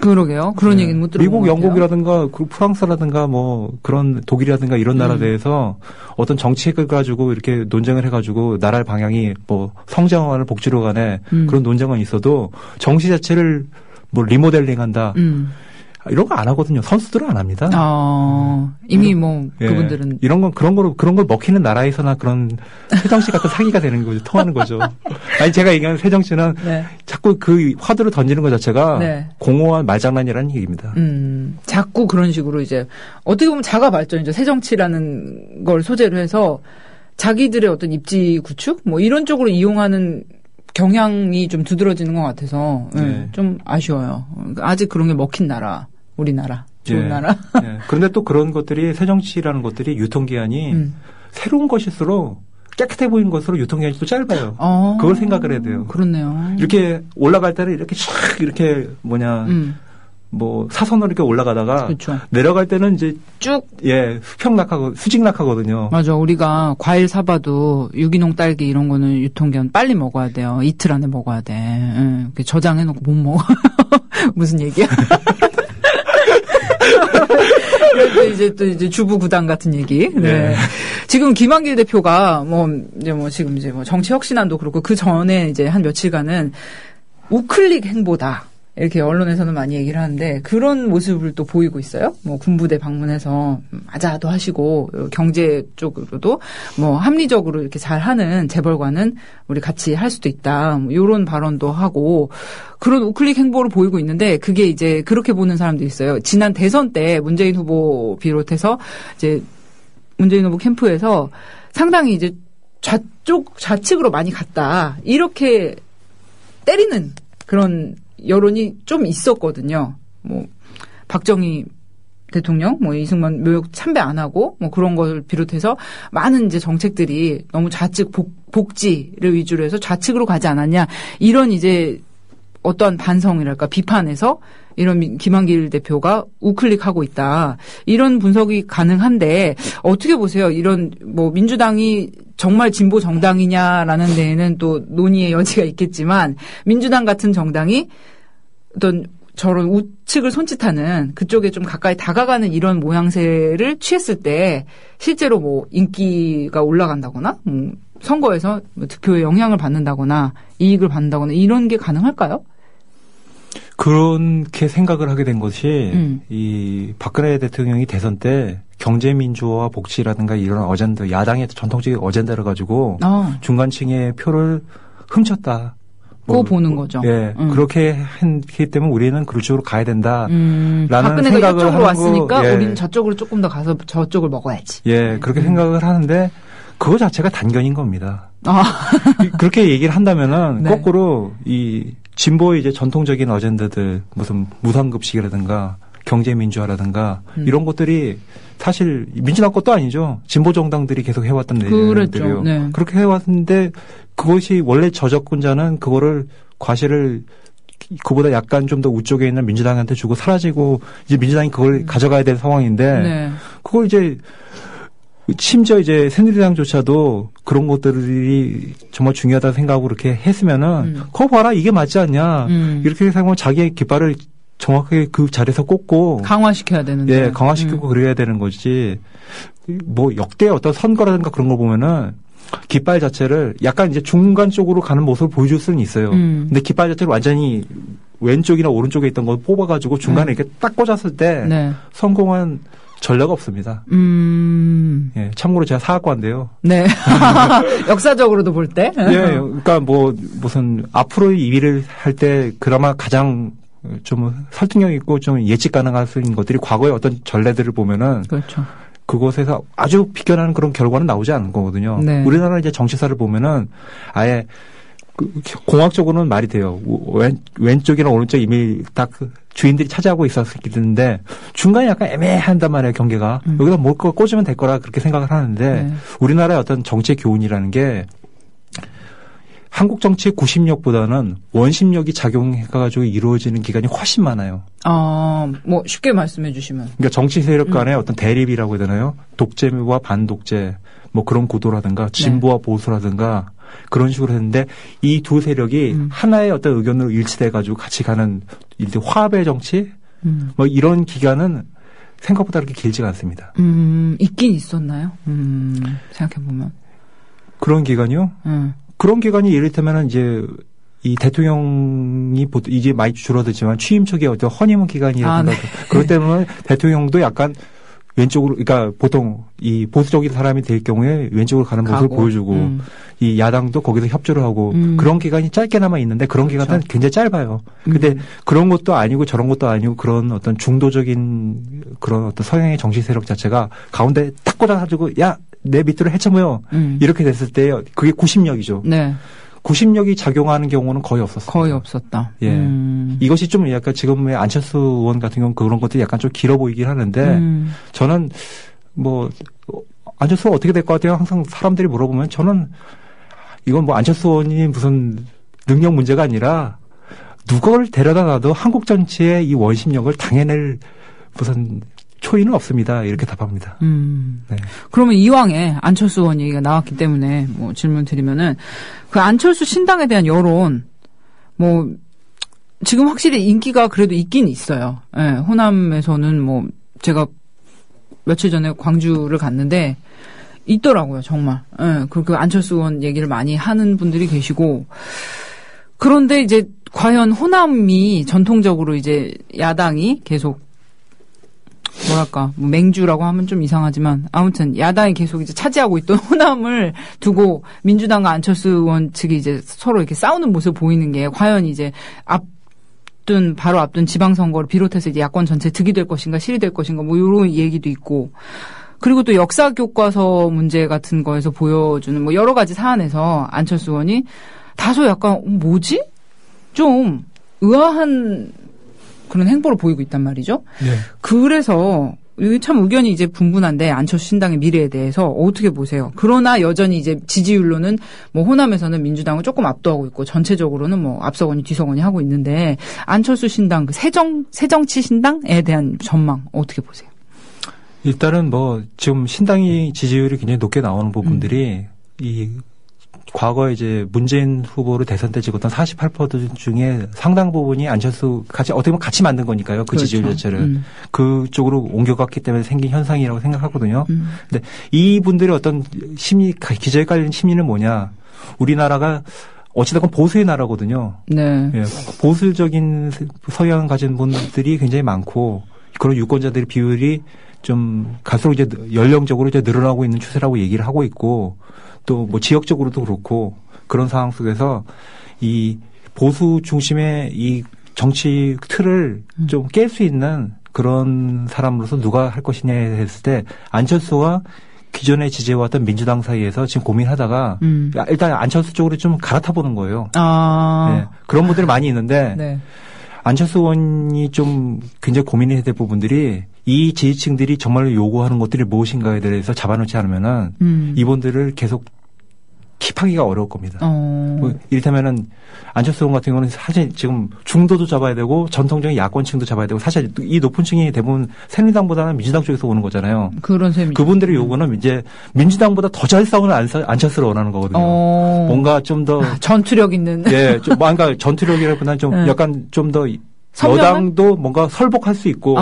그러게요. 그런 얘기는 못 들어본 미국, 것 같아요. 영국이라든가 프랑스라든가 뭐 그런 독일이라든가 이런 나라에서 어떤 정책을 가지고 이렇게 논쟁을 해가지고 나라의 방향이 뭐 성장하는 복지로 간에 그런 논쟁은 있어도 정치 자체를 뭐 리모델링한다. 이런 거 안 하거든요. 선수들은 안 합니다. 이미 뭐 그분들은 이런 건 그런 걸 먹히는 나라에서나 그런 새정치 같은 사기가 되는 거죠. 통하는 거죠. 아니 제가 얘기하는 새정치는 자꾸 그 화두를 던지는 것 자체가 공허한 말장난이라는 얘기입니다. 자꾸 그런 식으로 이제 어떻게 보면 자가 발전이죠. 새정치라는 걸 소재로 해서 자기들의 어떤 입지 구축 뭐 이런 쪽으로 이용하는 경향이 좀 두드러지는 것 같아서 좀 아쉬워요. 아직 그런 게 먹힌 나라, 우리나라, 좋은 나라. 그런데 또 그런 것들이 새정치라는 것들이 유통기한이 새로운 것일수록 깨끗해 보이는 것으로 유통기한이 또 짧아요. 그걸 생각을 해야 돼요. 그렇네요. 이렇게 올라갈 때는 이렇게 촥 이렇게 뭐 사선으로 이렇게 올라가다가 그렇죠. 내려갈 때는 이제 쭉 수평낙하고 수직낙하거든요. 맞아. 우리가 과일 사봐도 유기농 딸기 이런 거는 유통기한 빨리 먹어야 돼요. 이틀 안에 먹어야 돼. 응. 저장해놓고 못 먹어. 무슨 얘기야? 이제 주부 구단 같은 얘기. 네. 지금 김한길 대표가 지금 정치 혁신안도 그렇고 그 전에 이제 한 며칠간은 우클릭 행보다. 이렇게 언론에서는 많이 얘기를 하는데 그런 모습을 또 보이고 있어요. 뭐 군부대 방문해서 아자도 하시고 경제 쪽으로도 뭐 합리적으로 이렇게 잘하는 재벌과는 우리 같이 할 수도 있다. 뭐 이런 발언도 하고 그런 우클릭 행보를 보이고 있는데 그게 이제 그렇게 보는 사람도 있어요. 지난 대선 때 문재인 후보 비롯해서 이제 문재인 후보 캠프에서 상당히 이제 좌측으로 많이 갔다. 이렇게 때리는 그런 여론이 좀 있었거든요. 뭐 박정희 대통령, 뭐 이승만 묘역 참배 안 하고 뭐 그런 걸 비롯해서 많은 이제 정책들이 너무 좌측 복지를 위주로 해서 좌측으로 가지 않았냐 이런 이제 어떠한 반성이랄까 비판에서 이런 김한길 대표가 우클릭하고 있다 이런 분석이 가능한데 어떻게 보세요? 이런 뭐 민주당이 정말 진보 정당이냐라는 데에는 또 논의의 여지가 있겠지만 민주당 같은 정당이 어떤 저런 우측을 손짓하는 그쪽에 좀 가까이 다가가는 이런 모양새를 취했을 때 실제로 뭐 인기가 올라간다거나 선거에서 뭐 득표에 영향을 받는다거나 이익을 받는다거나 이런 게 가능할까요? 그렇게 생각을 하게 된 것이 이 박근혜 대통령이 대선 때 경제민주화 복지라든가 이런 어젠다, 야당의 전통적인 어젠다를 가지고 중간층의 표를 훔쳤다. 보는 거죠. 예, 그렇게 했기 때문에 우리는 그쪽으로 가야 된다라는 박근혜가 생각을 이쪽으로 하는 왔으니까 거, 우리는 저쪽으로 조금 더 가서 저쪽을 먹어야지. 예, 그렇게 생각을 하는데 그거 자체가 단견인 겁니다. 그렇게 얘기를 한다면은 네. 거꾸로 이 진보의 이제 전통적인 어젠다들 무슨 무상급식이라든가 경제민주화라든가 이런 것들이 사실 민주당 것도 아니죠. 진보 정당들이 계속 해왔던 내용들이요. 네. 그렇게 해왔는데 그것이 원래 저작권자는 그거를 과실을 그보다 약간 좀 더 우쪽에 있는 민주당한테 주고 사라지고 이제 민주당이 그걸 가져가야 될 상황인데 네. 그걸 이제 심지어 이제 새누리당조차도 그런 것들이 정말 중요하다고 생각하고 그렇게 했으면은 그거 봐라 이게 맞지 않냐 이렇게 생각하면 자기의 깃발을 정확하게 그 자리에서 꽂고 강화시켜야 되는데. 예, 강화시키고 그래야 되는 거지. 뭐 역대 어떤 선거라든가 그런 거 보면은 깃발 자체를 약간 이제 중간 쪽으로 가는 모습을 보여줄 수는 있어요. 근데 깃발 자체를 완전히 왼쪽이나 오른쪽에 있던 걸 뽑아가지고 중간에 이렇게 딱 꽂았을 때 성공한 전례가 없습니다. 예, 참고로 제가 사학과인데요. 네. 역사적으로도 볼 때. 예, 그러니까 뭐 무슨 앞으로의 일을 할 때 그나마 가장 좀 설득력 있고 좀 예측 가능할 수 있는 것들이 과거의 어떤 전례들을 보면은 그렇죠. 그곳에서 아주 비껴나는 그런 결과는 나오지 않는 거거든요. 네. 우리나라 이제 정치사를 보면은 아예 공학적으로는 말이 돼요. 왼쪽이나 오른쪽 이미 딱 주인들이 차지하고 있었기 때문에 중간에 약간 애매한단 말이에요, 경계가. 여기다 뭘 꽂으면 될 거라 그렇게 생각을 하는데 우리나라의 어떤 정치의 교훈이라는 게 한국 정치의 구심력보다는 원심력이 작용해가지고 이루어지는 기간이 훨씬 많아요. 뭐 쉽게 말씀해 주시면. 그러니까 정치 세력 간의 어떤 대립이라고 해야 되나요? 독재와 반독재, 뭐 그런 구도라든가 진보와 보수라든가 그런 식으로 했는데 이 두 세력이 하나의 어떤 의견으로 일치돼가지고 같이 가는 화합의 정치, 뭐 이런 기간은 생각보다 그렇게 길지가 않습니다. 있긴 있었나요? 생각해 보면. 그런 기간이요? 그런 기간이 예를들면은 이제 이 대통령이 이제 많이 줄어들지만 취임 초기에 어떤 허니문 기간이라든가 그것 때문에 대통령도 약간 왼쪽으로, 그러니까 보통 이 보수적인 사람이 될 경우에 왼쪽으로 가는 모습을 보여주고 이 야당도 거기서 협조를 하고 그런 기간이 짧게나마 있는데 그런 그렇죠. 기간은 굉장히 짧아요. 근데 그런 것도 아니고 저런 것도 아니고 그런 어떤 중도적인 그런 어떤 성향의 정치 세력 자체가 가운데 탁 꽂아가지고 야, 내 밑으로 헤쳐모여 이렇게 됐을 때 그게 구심력이죠. 네. 구심력이 작용하는 경우는 거의 없었어요. 거의 없었다. 예. 이것이 좀 약간 지금의 안철수 의원 같은 경우는 그런 것들이 약간 좀 길어 보이긴 하는데 저는 뭐 안철수가 어떻게 될 것 같아요? 항상 사람들이 물어보면 저는 이건 뭐 안철수 의원이 무슨 능력 문제가 아니라 누구를 데려다 놔도 한국 정치의 이 원심력을 당해낼 무슨 초의는 없습니다. 이렇게 답합니다. 네. 그러면 이왕에 안철수 의원 얘기가 나왔기 때문에 뭐 질문 드리면은 그 안철수 신당에 대한 여론 뭐 지금 확실히 인기가 그래도 있긴 있어요. 예, 호남에서는 뭐 제가 며칠 전에 광주를 갔는데 있더라고요, 정말. 예, 그 안철수 의원 얘기를 많이 하는 분들이 계시고 그런데 이제 과연 호남이 전통적으로 이제 야당이 계속 뭐랄까 뭐 맹주라고 하면 좀 이상하지만 아무튼 야당이 계속 이제 차지하고 있던 호남을 두고 민주당과 안철수 의원 측이 이제 서로 이렇게 싸우는 모습 보이는 게 과연 이제 바로 앞둔 지방선거를 비롯해서 이제 야권 전체 득이 될 것인가 실이 될 것인가 뭐 이런 얘기도 있고 그리고 또 역사 교과서 문제 같은 거에서 보여주는 뭐 여러 가지 사안에서 안철수 의원이 다소 약간 뭐지? 좀 의아한 그런 행보를 보이고 있단 말이죠. 네. 그래서 이게 참 의견이 이제 분분한데 안철수 신당의 미래에 대해서 어떻게 보세요? 그러나 여전히 이제 지지율로는 뭐 호남에서는 민주당을 조금 압도하고 있고 전체적으로는 뭐 앞서거니 뒤서거니 하고 있는데 안철수 신당 그 새정치 신당에 대한 전망 어떻게 보세요? 일단은 뭐 지금 신당이 지지율이 굉장히 높게 나오는 부분들이 이 과거에 이제 문재인 후보를 대선 때 찍었던 48% 중에 상당 부분이 안철수 어떻게 보면 같이 만든 거니까요. 그 그렇죠. 지지율 자체를. 그쪽으로 옮겨갔기 때문에 생긴 현상이라고 생각하거든요. 근데 이분들의 어떤 심리, 기저에 깔린 심리는 뭐냐. 우리나라가 어찌됐건 보수의 나라거든요. 네. 예, 보수적인 성향을 가진 분들이 굉장히 많고 그런 유권자들의 비율이 좀 갈수록 이제 연령적으로 이제 늘어나고 있는 추세라고 얘기를 하고 있고 또 뭐 지역적으로도 그렇고 그런 상황 속에서 이 보수 중심의 이 정치 틀을 좀 깰 수 있는 그런 사람으로서 누가 할 것이냐에 했을 때 안철수와 기존에 지지해왔던 민주당 사이에서 지금 고민하다가 일단 안철수 쪽으로 좀 갈아타 보는 거예요. 네. 그런 분들이 많이 있는데 네. 안철수 의원이 좀 굉장히 고민해야 될 부분들이 이 지지층들이 정말 요구하는 것들이 무엇인가에 대해서 잡아놓지 않으면은 이분들을 계속 킵하기가 어려울 겁니다. 뭐 이를테면은 안철수 의원 같은 경우는 사실 지금 중도도 잡아야 되고 전통적인 야권층도 잡아야 되고 사실 이 높은 층이 대부분 새누리당보다는 민주당 쪽에서 오는 거잖아요. 그런 셈이죠. 그분들의 요구는 이제 민주당보다 더 잘 싸우는 안철수를 원하는 거거든요. 뭔가 좀 더 전투력 있는. 예, 좀 뭔가 전투력이라기보다는 좀 약간 좀 더 여당도 뭔가 설복할 수 있고.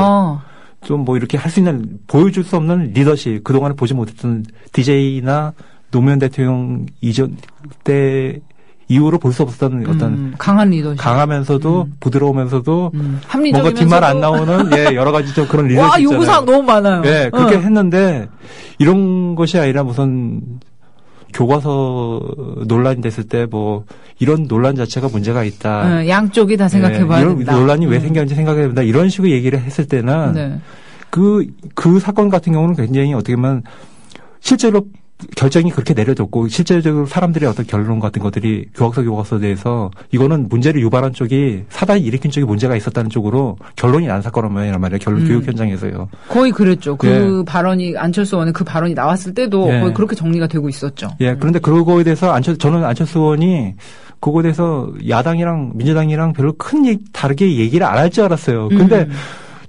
좀 뭐 이렇게 할 수 있는 보여줄 수 없는 리더십 그동안에 보지 못했던 DJ나 노무현 대통령 이전 때 이후로 볼 수 없었던 어떤 강한 리더십 강하면서도 부드러우면서도 뭔가 뒷말 안 나오는 예 여러 가지 좀 그런 리더십 와 요구사항 너무 많아요. 예 그렇게 했는데 이런 것이 아니라 무슨 교과서 논란이 됐을 때 뭐 이런 논란 자체가 문제가 있다. 양쪽이 다 생각해봐야 이런 된다. 논란이 왜 생겼는지 생각해야 된다. 이런 식으로 얘기를 했을 때는 네. 그 사건 같은 경우는 굉장히 어떻게 보면 실제로 결정이 그렇게 내려졌고 실제적으로 사람들의 어떤 결론 같은 것들이 교과서에 대해서 이거는 문제를 유발한 쪽이 사단이 일으킨 쪽이 문제가 있었다는 쪽으로 결론이 난 사건이란 말이에요. 교육 현장에서요. 거의 그랬죠. 그 발언이 안철수 의원의 그 발언이 나왔을 때도 거의 그렇게 정리가 되고 있었죠. 예. 그런데 그거에 대해서 저는 안철수 의원이 그거에 대해서 야당이랑 민주당이랑 별로 큰 다르게 얘기를 안 할 줄 알았어요. 근데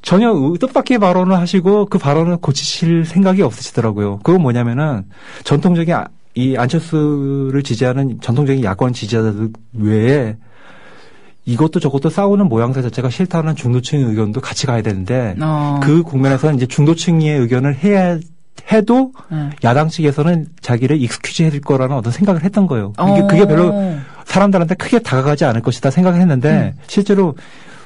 전혀 뜻밖의 발언을 하시고 그 발언을 고치실 생각이 없으시더라고요. 그건 뭐냐면은 전통적인 이 안철수를 지지하는 전통적인 야권 지지자들 외에 이것도 저것도 싸우는 모양새 자체가 싫다는 중도층의 의견도 같이 가야 되는데 그 국면에서는 이제 중도층의 의견을 해도 야당 측에서는 자기를 익스큐즈 해줄 거라는 어떤 생각을 했던 거예요. 그게 별로 사람들한테 크게 다가가지 않을 것이다 생각을 했는데 실제로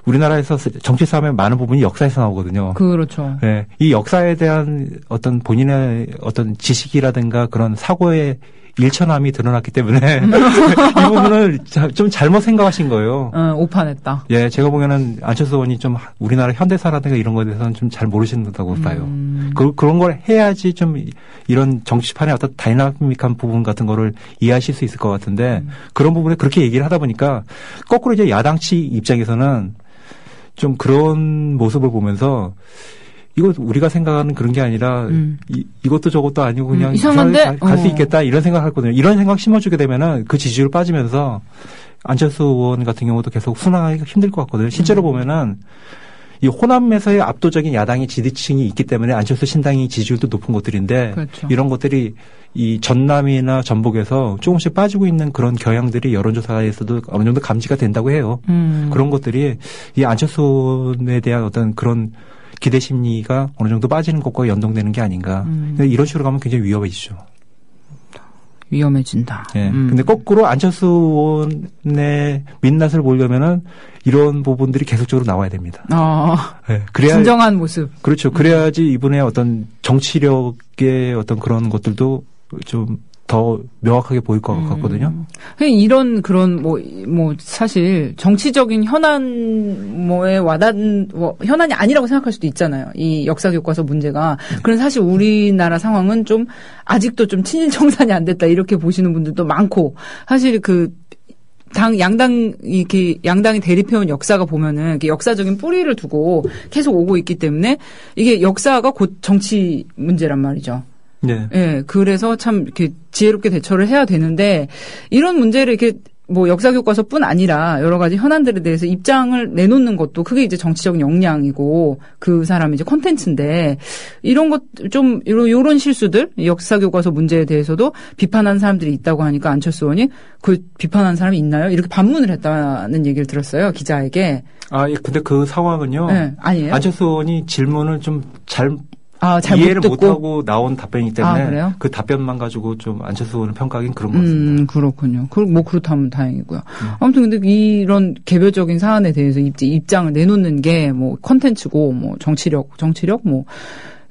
우리나라에서 정치 싸움의 많은 부분이 역사에서 나오거든요. 그렇죠. 네. 이 역사에 대한 어떤 본인의 어떤 지식이라든가 그런 사고의 일천함이 드러났기 때문에 이 부분을 좀 잘못 생각하신 거예요. 오판했다. 예, 제가 보기에는 안철수 의원이 좀 우리나라 현대사라든가 이런 거에 대해서는 좀 잘 모르신다고 봐요. 그런 걸 해야지 좀 이런 정치판의 어떤 다이나믹한 부분 같은 거를 이해하실 수 있을 것 같은데 그런 부분에 그렇게 얘기를 하다 보니까 거꾸로 이제 야당 측 입장에서는 좀 그런 모습을 보면서 이거 우리가 생각하는 그런 게 아니라 이것도 저것도 아니고 그냥 이상한데 갈 수 있겠다 이런 생각을 했거든요. 이런 생각 심어주게 되면은 그 지지율 빠지면서 안철수 의원 같은 경우도 계속 순항하기가 힘들 것 같거든요. 실제로 보면은 이 호남에서의 압도적인 야당의 지지층이 있기 때문에 안철수 신당이 지지율도 높은 것들인데 그렇죠. 이런 것들이 이 전남이나 전북에서 조금씩 빠지고 있는 그런 경향들이 여론조사에서도 어느 정도 감지가 된다고 해요. 그런 것들이 이 안철수 의원에 대한 어떤 그런 기대 심리가 어느 정도 빠지는 것과 연동되는 게 아닌가. 이런 식으로 가면 굉장히 위험해지죠. 위험해진다. 예. 근데 거꾸로 안철수 의원의 민낯을 보려면은 이런 부분들이 계속적으로 나와야 됩니다. 예. 그래야 진정한 모습. 그렇죠. 그래야지 이분의 어떤 정치력의 어떤 그런 것들도 좀 더 명확하게 보일 것 같거든요. 이런 그런 사실 정치적인 현안에 현안이 아니라고 생각할 수도 있잖아요. 이 역사 교과서 문제가. 그런 사실 우리나라 상황은 좀 아직도 좀 친일 청산이 안 됐다 이렇게 보시는 분들도 많고 사실 양당이 대립해온 역사가 보면은 이렇게 역사적인 뿌리를 두고 계속 오고 있기 때문에 이게 역사가 곧 정치 문제란 말이죠. 네. 예, 그래서 참 이렇게 지혜롭게 대처를 해야 되는데 이런 문제를 이렇게 역사 교과서뿐 아니라 여러 가지 현안들에 대해서 입장을 내놓는 것도 그게 이제 정치적인 역량이고 그 사람이 이제 콘텐츠인데 이런 것 좀 요런 실수들 역사 교과서 문제에 대해서도 비판하는 사람들이 있다고 하니까 안철수 의원이 그 비판하는 사람이 있나요? 이렇게 반문을 했다는 얘기를 들었어요. 기자에게. 예, 근데 그 상황은요. 네, 아니에요. 안철수 의원이 질문을 좀 잘 이해를 못하고 나온 답변이기 때문에 그래요? 그 답변만 가지고 좀 안철수 의원을 평가하기는 그런 것 같습니다. 그렇군요. 그렇다면 다행이고요. 아무튼 근데 이런 개별적인 사안에 대해서 입장을 내놓는 게 컨텐츠고 정치력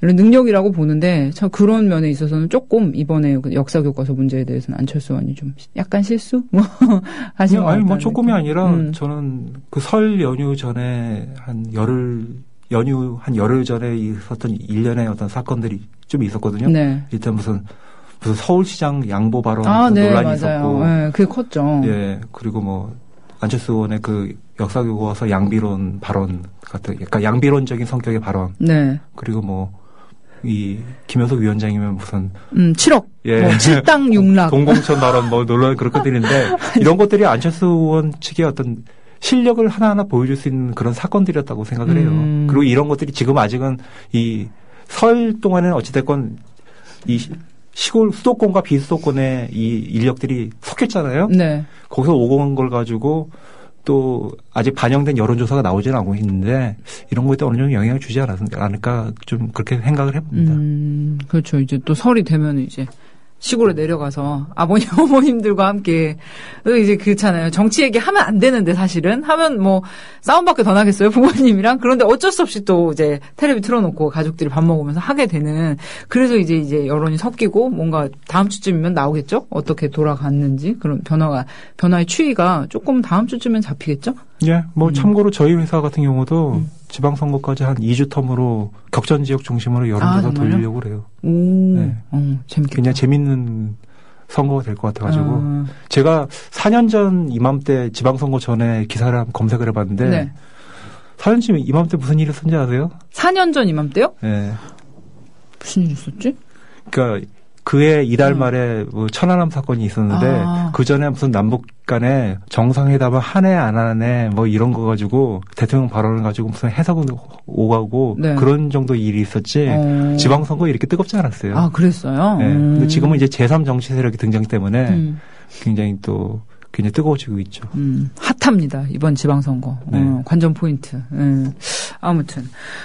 이런 능력이라고 보는데 참 그런 면에 있어서는 조금 이번에 역사 교과서 문제에 대해서는 안철수 의원이 좀 약간 실수 하신 것 같아요. 조금이 아니라 저는 그 설 연휴 전에 한 열흘 전에 있었던 일련의 어떤 사건들이 좀 있었거든요. 네. 일단 무슨 서울시장 양보 발언 네, 논란이 맞아요. 있었고, 네, 그게 컸죠. 예, 그리고 안철수 의원의 그 역사교과서 양비론 발언 같은, 약간 양비론적인 성격의 발언. 네. 그리고 이 김효석 위원장이면 무슨 7억, 예, 7당 6락, 동공천 발언 논란 그런 것들인데 이런 것들이 안철수 의원 측의 어떤 실력을 하나하나 보여줄 수 있는 그런 사건들이었다고 생각을 해요. 그리고 이런 것들이 지금 아직은 이 설 동안에는 어찌됐건 이 시골 수도권과 비수도권의 이 인력들이 섞였잖아요. 네. 거기서 오고 간 걸 가지고 또 아직 반영된 여론조사가 나오지는 않고 있는데 이런 거에 어느 정도 영향을 주지 않을까 좀 그렇게 생각을 해봅니다. 그렇죠. 이제 또 설이 되면 이제 시골에 내려가서 아버님, 어머님들과 함께 이제 그렇잖아요. 정치 얘기 하면 안 되는데 사실은 하면 싸움밖에 더 나겠어요. 부모님이랑. 그런데 어쩔 수 없이 또 이제 텔레비 틀어놓고 가족들이 밥 먹으면서 하게 되는. 그래서 이제 여론이 섞이고 뭔가 다음 주쯤이면 나오겠죠. 어떻게 돌아갔는지 그런 변화의 추이가 조금 다음 주쯤엔 잡히겠죠. 예, 참고로 저희 회사 같은 경우도 지방선거까지 한 2주 텀으로 격전 지역 중심으로 여론조사 돌리려고 그래요. 네. 재밌겠다. 굉장히 재밌는 선거가 될 것 같아가지고 제가 4년 전 이맘때 지방선거 전에 기사를 한번 검색을 해봤는데 네. 4년 전 이맘때 무슨 일이 있었는지 아세요? 4년 전 이맘때요? 네. 무슨 일이 있었지? 그러니까 그해 이달 말에 천안함 사건이 있었는데 그 전에 무슨 남북 간에 정상회담을 하네 안 하네 이런 거 가지고 대통령 발언을 가지고 무슨 해석은 오가고 네. 그런 정도 일이 있었지 지방선거 이렇게 뜨겁지 않았어요. 그랬어요? 네. 근데 지금은 이제 제3 정치 세력이 등장 때문에 굉장히 뜨거워지고 있죠. 핫합니다. 이번 지방선거. 네. 관전 포인트. 아무튼.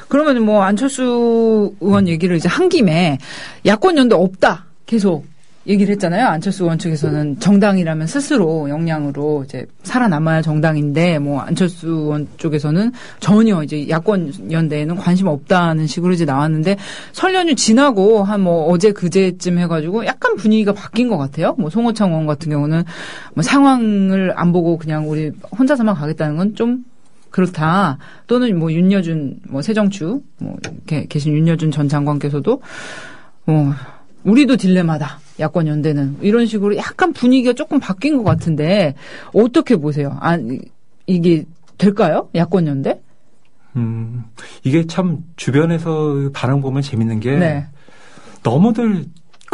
그러면 안철수 의원 얘기를 이제 한 김에 야권 연대 없다. 계속 얘기를 했잖아요. 안철수 의원 측에서는 정당이라면 스스로 역량으로 이제 살아남아야 정당인데 안철수 의원 쪽에서는 전혀 이제 야권 연대에는 관심 없다는 식으로 이제 나왔는데 설 연휴 지나고 한 어제 그제쯤 해가지고 약간 분위기가 바뀐 것 같아요. 송호창 의원 같은 경우는 상황을 안 보고 그냥 우리 혼자서만 가겠다는 건 좀 그렇다. 또는 윤여준 새정추 이렇게 계신 윤여준 전 장관께서도 우리도 딜레마다. 야권 연대는 이런 식으로 약간 분위기가 조금 바뀐 것 같은데 어떻게 보세요? 이게 될까요? 야권 연대? 이게 참 주변에서 반응 보면 재밌는 게 네. 너무들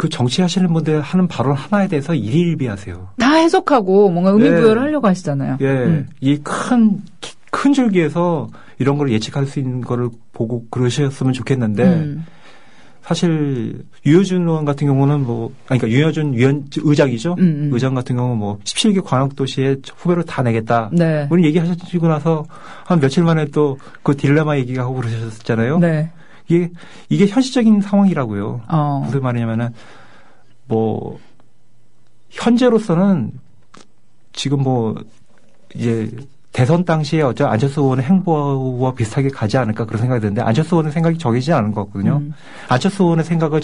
그 정치하시는 분들 하는 발언 하나에 대해서 일일비하세요. 다 해석하고 뭔가 의미부여를 하려고 하시잖아요. 예. 이 큰 줄기에서 이런 걸 예측할 수 있는 거를 보고 그러셨으면 좋겠는데 사실 유효준 의원 같은 경우는 그러니까 유효준 의장이죠. 의장 같은 경우 17개 광역도시에 후보를 다 내겠다. 네. 오늘 얘기하시고 나서 한 며칠 만에 또 그 딜레마 얘기하고 그러셨잖아요. 네. 이게 현실적인 상황이라고요. 무슨 말이냐면은 현재로서는 지금 이제 대선 당시에 안철수 의원의 행보와 비슷하게 가지 않을까 그런 생각이 드는데 안철수 의원의 생각이 정해지지 않은 것 같거든요. 안철수 의원의 생각을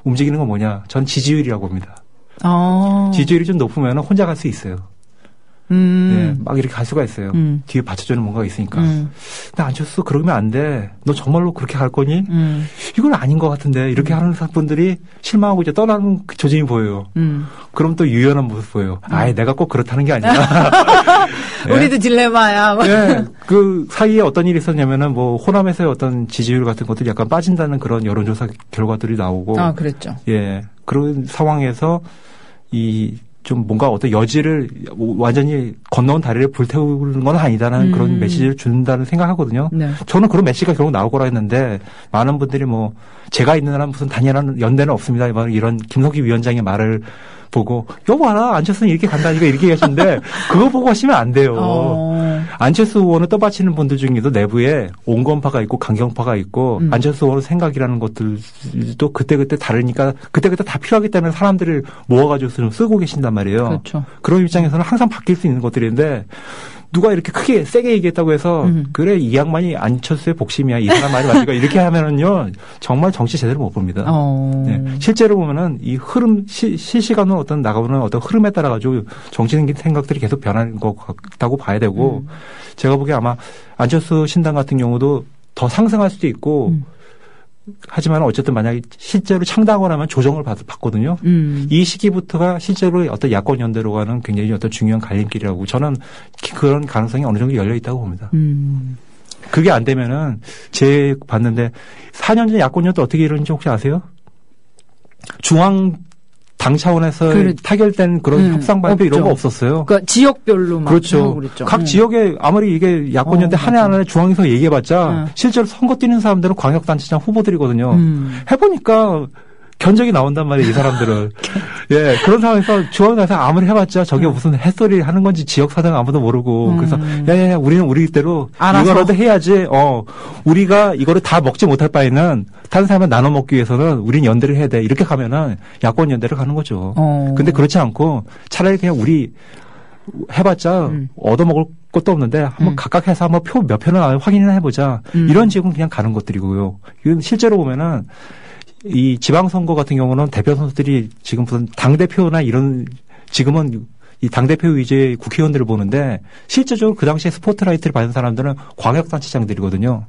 움직이는 건 뭐냐? 전 지지율이라고 봅니다. 지지율이 좀 높으면 혼자 갈 수 있어요. 예, 막 이렇게 갈 수가 있어요. 뒤에 받쳐주는 뭔가가 있으니까. 근데 안철수 그러면 안 돼. 너 정말로 그렇게 갈 거니? 이건 아닌 것 같은데 이렇게 하는 분들이 실망하고 이제 떠나는 그 조짐이 보여요. 그럼 또 유연한 모습 보여요. 아예 내가 꼭 그렇다는 게 아니라. 예. 우리도 딜레마야. 예, 그 사이에 어떤 일이 있었냐면은 호남에서의 어떤 지지율 같은 것들이 약간 빠진다는 그런 여론조사 결과들이 나오고. 그랬죠. 예, 그런 상황에서 좀 뭔가 어떤 여지를 완전히 건너온 다리를 불태우는 건 아니다라는 그런 메시지를 준다는 생각하거든요. 네. 저는 그런 메시지가 결국 나올 거라 했는데 많은 분들이 제가 있는 한은 무슨 단연한 연대는 없습니다. 이런 김성기 위원장의 말을 보고 여봐라 안철수는 이렇게 간다 이렇게 얘기하시는데 그거 보고 하시면 안 돼요. 안철수 의원을 떠받치는 분들 중에도 내부에 온건파가 있고 강경파가 있고 안철수 의원의 생각이라는 것들도 그때그때 다르니까 그때그때 다 필요하기 때문에 사람들을 모아가지고 쓰고 계신단 말이에요. 그렇죠. 그런 입장에서는 항상 바뀔 수 있는 것들인데 누가 이렇게 크게 세게 얘기했다고 해서 그래 이 양반이 안철수의 복심이야 이 사람 말이 맞을까 이렇게 하면은요 정말 정치 제대로 못 봅니다. 네. 실제로 보면은 이 흐름 실시간으로 나가보는 어떤 흐름에 따라 가지고 정치적인 생각들이 계속 변하는 것 같다고 봐야 되고 제가 보기에 아마 안철수 신당 같은 경우도 더 상승할 수도 있고. 하지만 어쨌든 만약에 실제로 창당을 하면 조정을 받거든요. 이 시기부터가 실제로 어떤 야권 연대로 가는 굉장히 어떤 중요한 갈림길이라고 저는 그런 가능성이 어느 정도 열려 있다고 봅니다. 그게 안 되면은 제 봤는데 4년 전 야권 연대 어떻게 이러는지 혹시 아세요? 중앙 당 차원에서 타결된 그런 협상 발표 이런 거 없었어요. 그러니까 지역별로만 그렇죠. 그랬죠. 각 지역에 아무리 이게 야권연대 한 해 한 해 중앙에서 얘기해봤자 실제로 선거 뛰는 사람들은 광역단체장 후보들이거든요. 해보니까 견적이 나온단 말이에요, 이 사람들은. 예, 그런 상황에서 중앙에서 아무리 해봤자 저게 무슨 햇소리 하는 건지 지역 사정 아무도 모르고 그래서 야야야 우리는 우리대로 이거라도 해야지. 우리가 이거를 다 먹지 못할 바에는 다른 사람은 나눠 먹기 위해서는 우린 연대를 해야 돼. 이렇게 가면은 야권 연대를 가는 거죠. 근데 그렇지 않고 차라리 그냥 우리 해봤자 얻어먹을 것도 없는데 한번 각각 해서 한번 몇 표는 확인이나 해보자. 이런 지역은 그냥 가는 것들이고요. 이건 실제로 보면은 이 지방선거 같은 경우는 대표 선수들이 지금 무슨 당대표나 이런 지금은 이 당대표 위주의 국회의원들을 보는데 실제적으로 그 당시에 스포트라이트를 받은 사람들은 광역단체장들이거든요.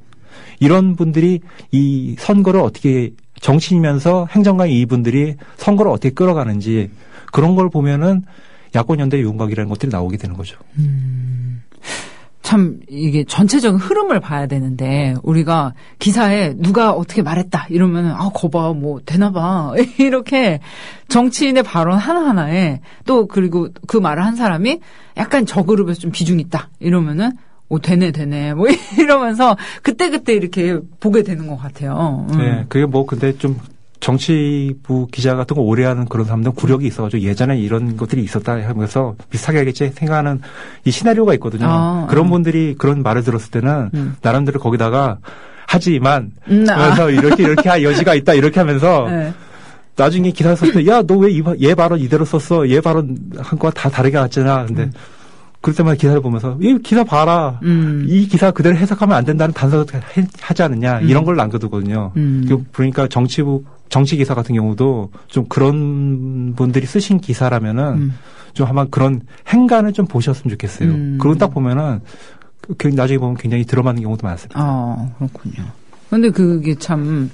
이런 분들이 이 선거를 어떻게 정치인이면서 행정가인 이분들이 선거를 어떻게 끌어가는지 그런 걸 보면은 야권연대 윤곽이라는 것들이 나오게 되는 거죠. 참 이게 전체적인 흐름을 봐야 되는데 우리가 기사에 누가 어떻게 말했다 이러면은 거봐 되나 봐 이렇게 정치인의 발언 하나하나에 또 그리고 그 말을 한 사람이 약간 저 그룹에서 좀 비중 있다 이러면은 되네 이러면서 그때그때 이렇게 보게 되는 것 같아요. 네, 그게 근데 좀 정치부 기자 같은 거 오래 하는 그런 사람들은 구력이 있어가지고 예전에 이런 것들이 있었다 하면서 비슷하게 하겠지 생각하는 이 시나리오가 있거든요. 그런 분들이 그런 말을 들었을 때는 나름대로 거기다가 하지만 그래서 이렇게 할 여지가 있다 이렇게 하면서 네. 나중에 기사 썼을 때 야 너 왜 얘 발언 이대로 썼어? 얘 발언 한 거와 다 다르게 왔잖아. 근데 그럴 때마다 기사를 보면서 이 기사 봐라. 이 기사 그대로 해석하면 안 된다는 단서가 하지 않느냐. 이런 걸 남겨두거든요. 그러니까 정치 기사 같은 경우도 좀 그런 분들이 쓰신 기사라면은 좀 한번 그런 행간을 좀 보셨으면 좋겠어요. 그런 딱 보면은 나중에 보면 굉장히 들어맞는 경우도 많습니다. 그렇군요. 근데 그게 참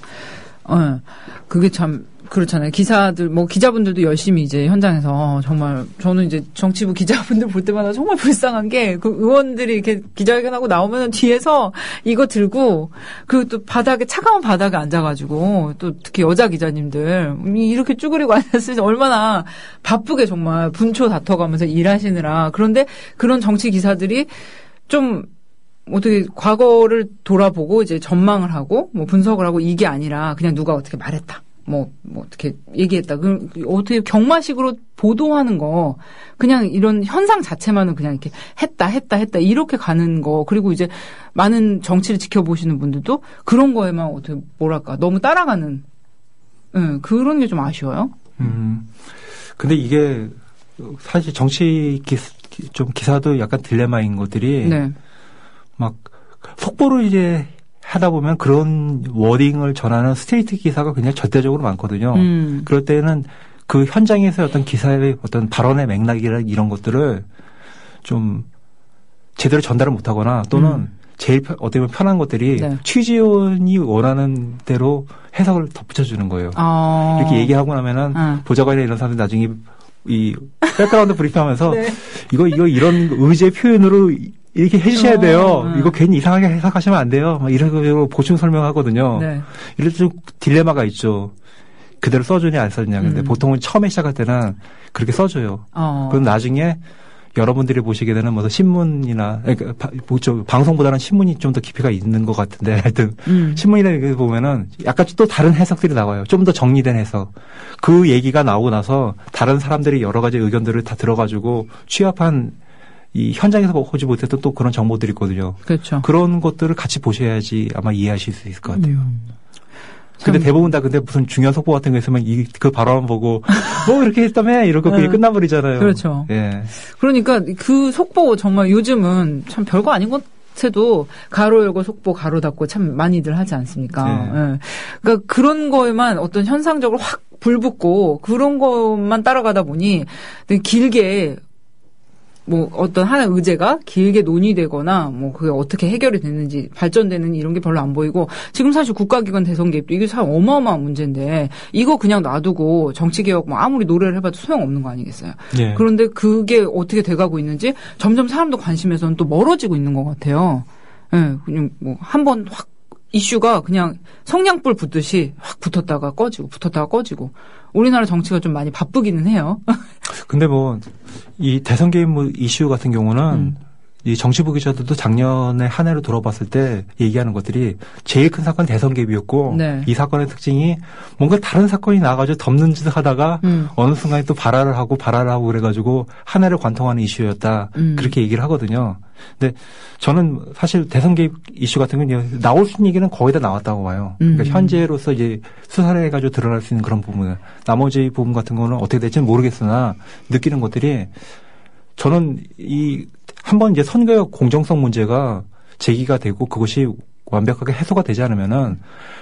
그렇잖아요. 기사들, 기자분들도 열심히 이제 현장에서 정말 저는 이제 정치부 기자분들 볼 때마다 정말 불쌍한 게 그 의원들이 이렇게 기자회견하고 나오면 뒤에서 이거 들고 그 또 차가운 바닥에 앉아가지고 또 특히 여자 기자님들 이렇게 쭈그리고 앉았을 때 얼마나 바쁘게 정말 분초 다퉈가면서 일하시느라. 그런데 그런 정치 기사들이 좀 어떻게 과거를 돌아보고 이제 전망을 하고 분석을 하고 이게 아니라 그냥 누가 어떻게 말했다. 어떻게 얘기했다. 어떻게 경마식으로 보도하는 거, 그냥 이런 현상 자체만은 그냥 이렇게 했다, 이렇게 가는 거. 그리고 이제 많은 정치를 지켜보시는 분들도 그런 거에만 어떻게, 너무 따라가는, 그런 게 좀 아쉬워요. 근데 이게 사실 정치 기사도 약간 딜레마인 것들이, 네. 막, 속보를 이제 하다 보면 그런 워딩을 전하는 스테이트 기사가 굉장히 절대적으로 많거든요. 그럴 때는 그 현장에서 어떤 기사의 어떤 발언의 맥락이나 이런 것들을 좀 제대로 전달을 못하거나 또는 제일 어떻게 보면 편한 것들이 네. 취재원이 원하는 대로 해석을 덧붙여주는 거예요. 이렇게 얘기하고 나면은 보좌관이나 이런 사람들이 나중에 이 백그라운드 브리핑하면서 네. 이거 이런 의제 표현으로 이렇게 해주셔야 돼요. 이거 괜히 이상하게 해석하시면 안 돼요. 막 이런 거 보충 설명하거든요. 네. 이럴 때 좀 딜레마가 있죠. 그대로 써주냐 안 써주냐. 근데 보통은 처음에 시작할 때는 그렇게 써줘요. 그럼 나중에 여러분들이 보시게 되는 무슨 신문이나 그러니까 방송보다는 신문이 좀 더 깊이가 있는 것 같은데 하여튼 신문이나 이렇게 보면은 약간 또 다른 해석들이 나와요. 좀 더 정리된 해석. 그 얘기가 나오고 나서 다른 사람들이 여러 가지 의견들을 다 들어가지고 취합한 이 현장에서 보지 못했던 또 그런 정보들이 있거든요. 그렇죠. 그런 것들을 같이 보셔야지 아마 이해하실 수 있을 것 같아요. 근데 대부분 다 근데 무슨 중요한 속보 같은 거 있으면 그 발언 보고 이렇게 했다며 이러고 그게 끝나버리잖아요. 그렇죠. 예. 그러니까 그 속보 정말 요즘은 참 별거 아닌 것에도 가로 열고 속보 가로 닫고 참 많이들 하지 않습니까? 네. 예. 그러니까 그런 거에만 어떤 현상적으로 확 불붙고 그런 것만 따라가다 보니 되게 길게 어떤 하나의 의제가 길게 논의되거나 그게 어떻게 해결이 됐는지 발전되는 이런 게 별로 안 보이고 지금 사실 국가기관 대선 개입도 이게 사실 어마어마한 문제인데 이거 그냥 놔두고 정치개혁 아무리 노래를 해봐도 소용없는 거 아니겠어요. 네. 그런데 그게 어떻게 돼가고 있는지 점점 사람들 관심에서는 또 멀어지고 있는 것 같아요. 예, 그냥 한번 확 이슈가 그냥 성냥불 붙듯이 확 붙었다가 꺼지고 우리나라 정치가 좀 많이 바쁘기는 해요. 근데 이 대선 개입 이슈 같은 경우는 이 정치부 기자들도 작년에 한 해로 돌아봤을 때 얘기하는 것들이 제일 큰 사건은 대선 개입이었고 네. 이 사건의 특징이 뭔가 다른 사건이 나와가지고 덮는 짓을 하다가 어느 순간에 또 발화를 하고 그래가지고 한 해를 관통하는 이슈였다. 그렇게 얘기를 하거든요. 근데 저는 사실 대선 개입 이슈 같은 건 나올 수 있는 얘기는 거의 다 나왔다고 봐요. 그러니까 현재로서 이제 수사를 해가지고 드러날 수 있는 그런 부분, 나머지 부분 같은 거는 어떻게 될지는 모르겠으나 느끼는 것들이 저는 한번 이제 선거의 공정성 문제가 제기가 되고 그것이 완벽하게 해소가 되지 않으면은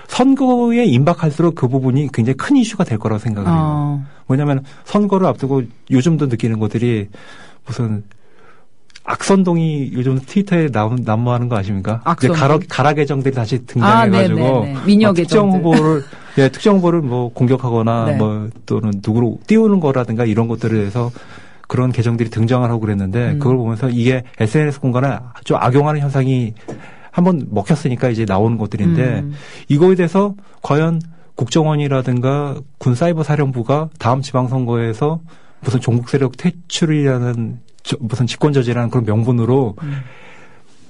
선거에 임박할수록 그 부분이 굉장히 큰 이슈가 될 거라고 생각을 해요. 왜냐하면 선거를 앞두고 요즘도 느끼는 것들이 무슨 악선동이 요즘 트위터에 난무하는 거 아십니까? 가라 계정들이 다시 등장해가지고 미녀 특정 후보를 특정 후보를 공격하거나 네. 또는 누구로 띄우는 거라든가 이런 것들에 대해서 그런 계정들이 등장을 하고 그랬는데 그걸 보면서 이게 SNS 공간에 좀 악용하는 현상이 한번 먹혔으니까 이제 나오는 것들인데 이거에 대해서 과연 국정원이라든가 군사이버사령부가 다음 지방선거에서 무슨 종북 세력 퇴출이라는 무슨 집권저지라는 그런 명분으로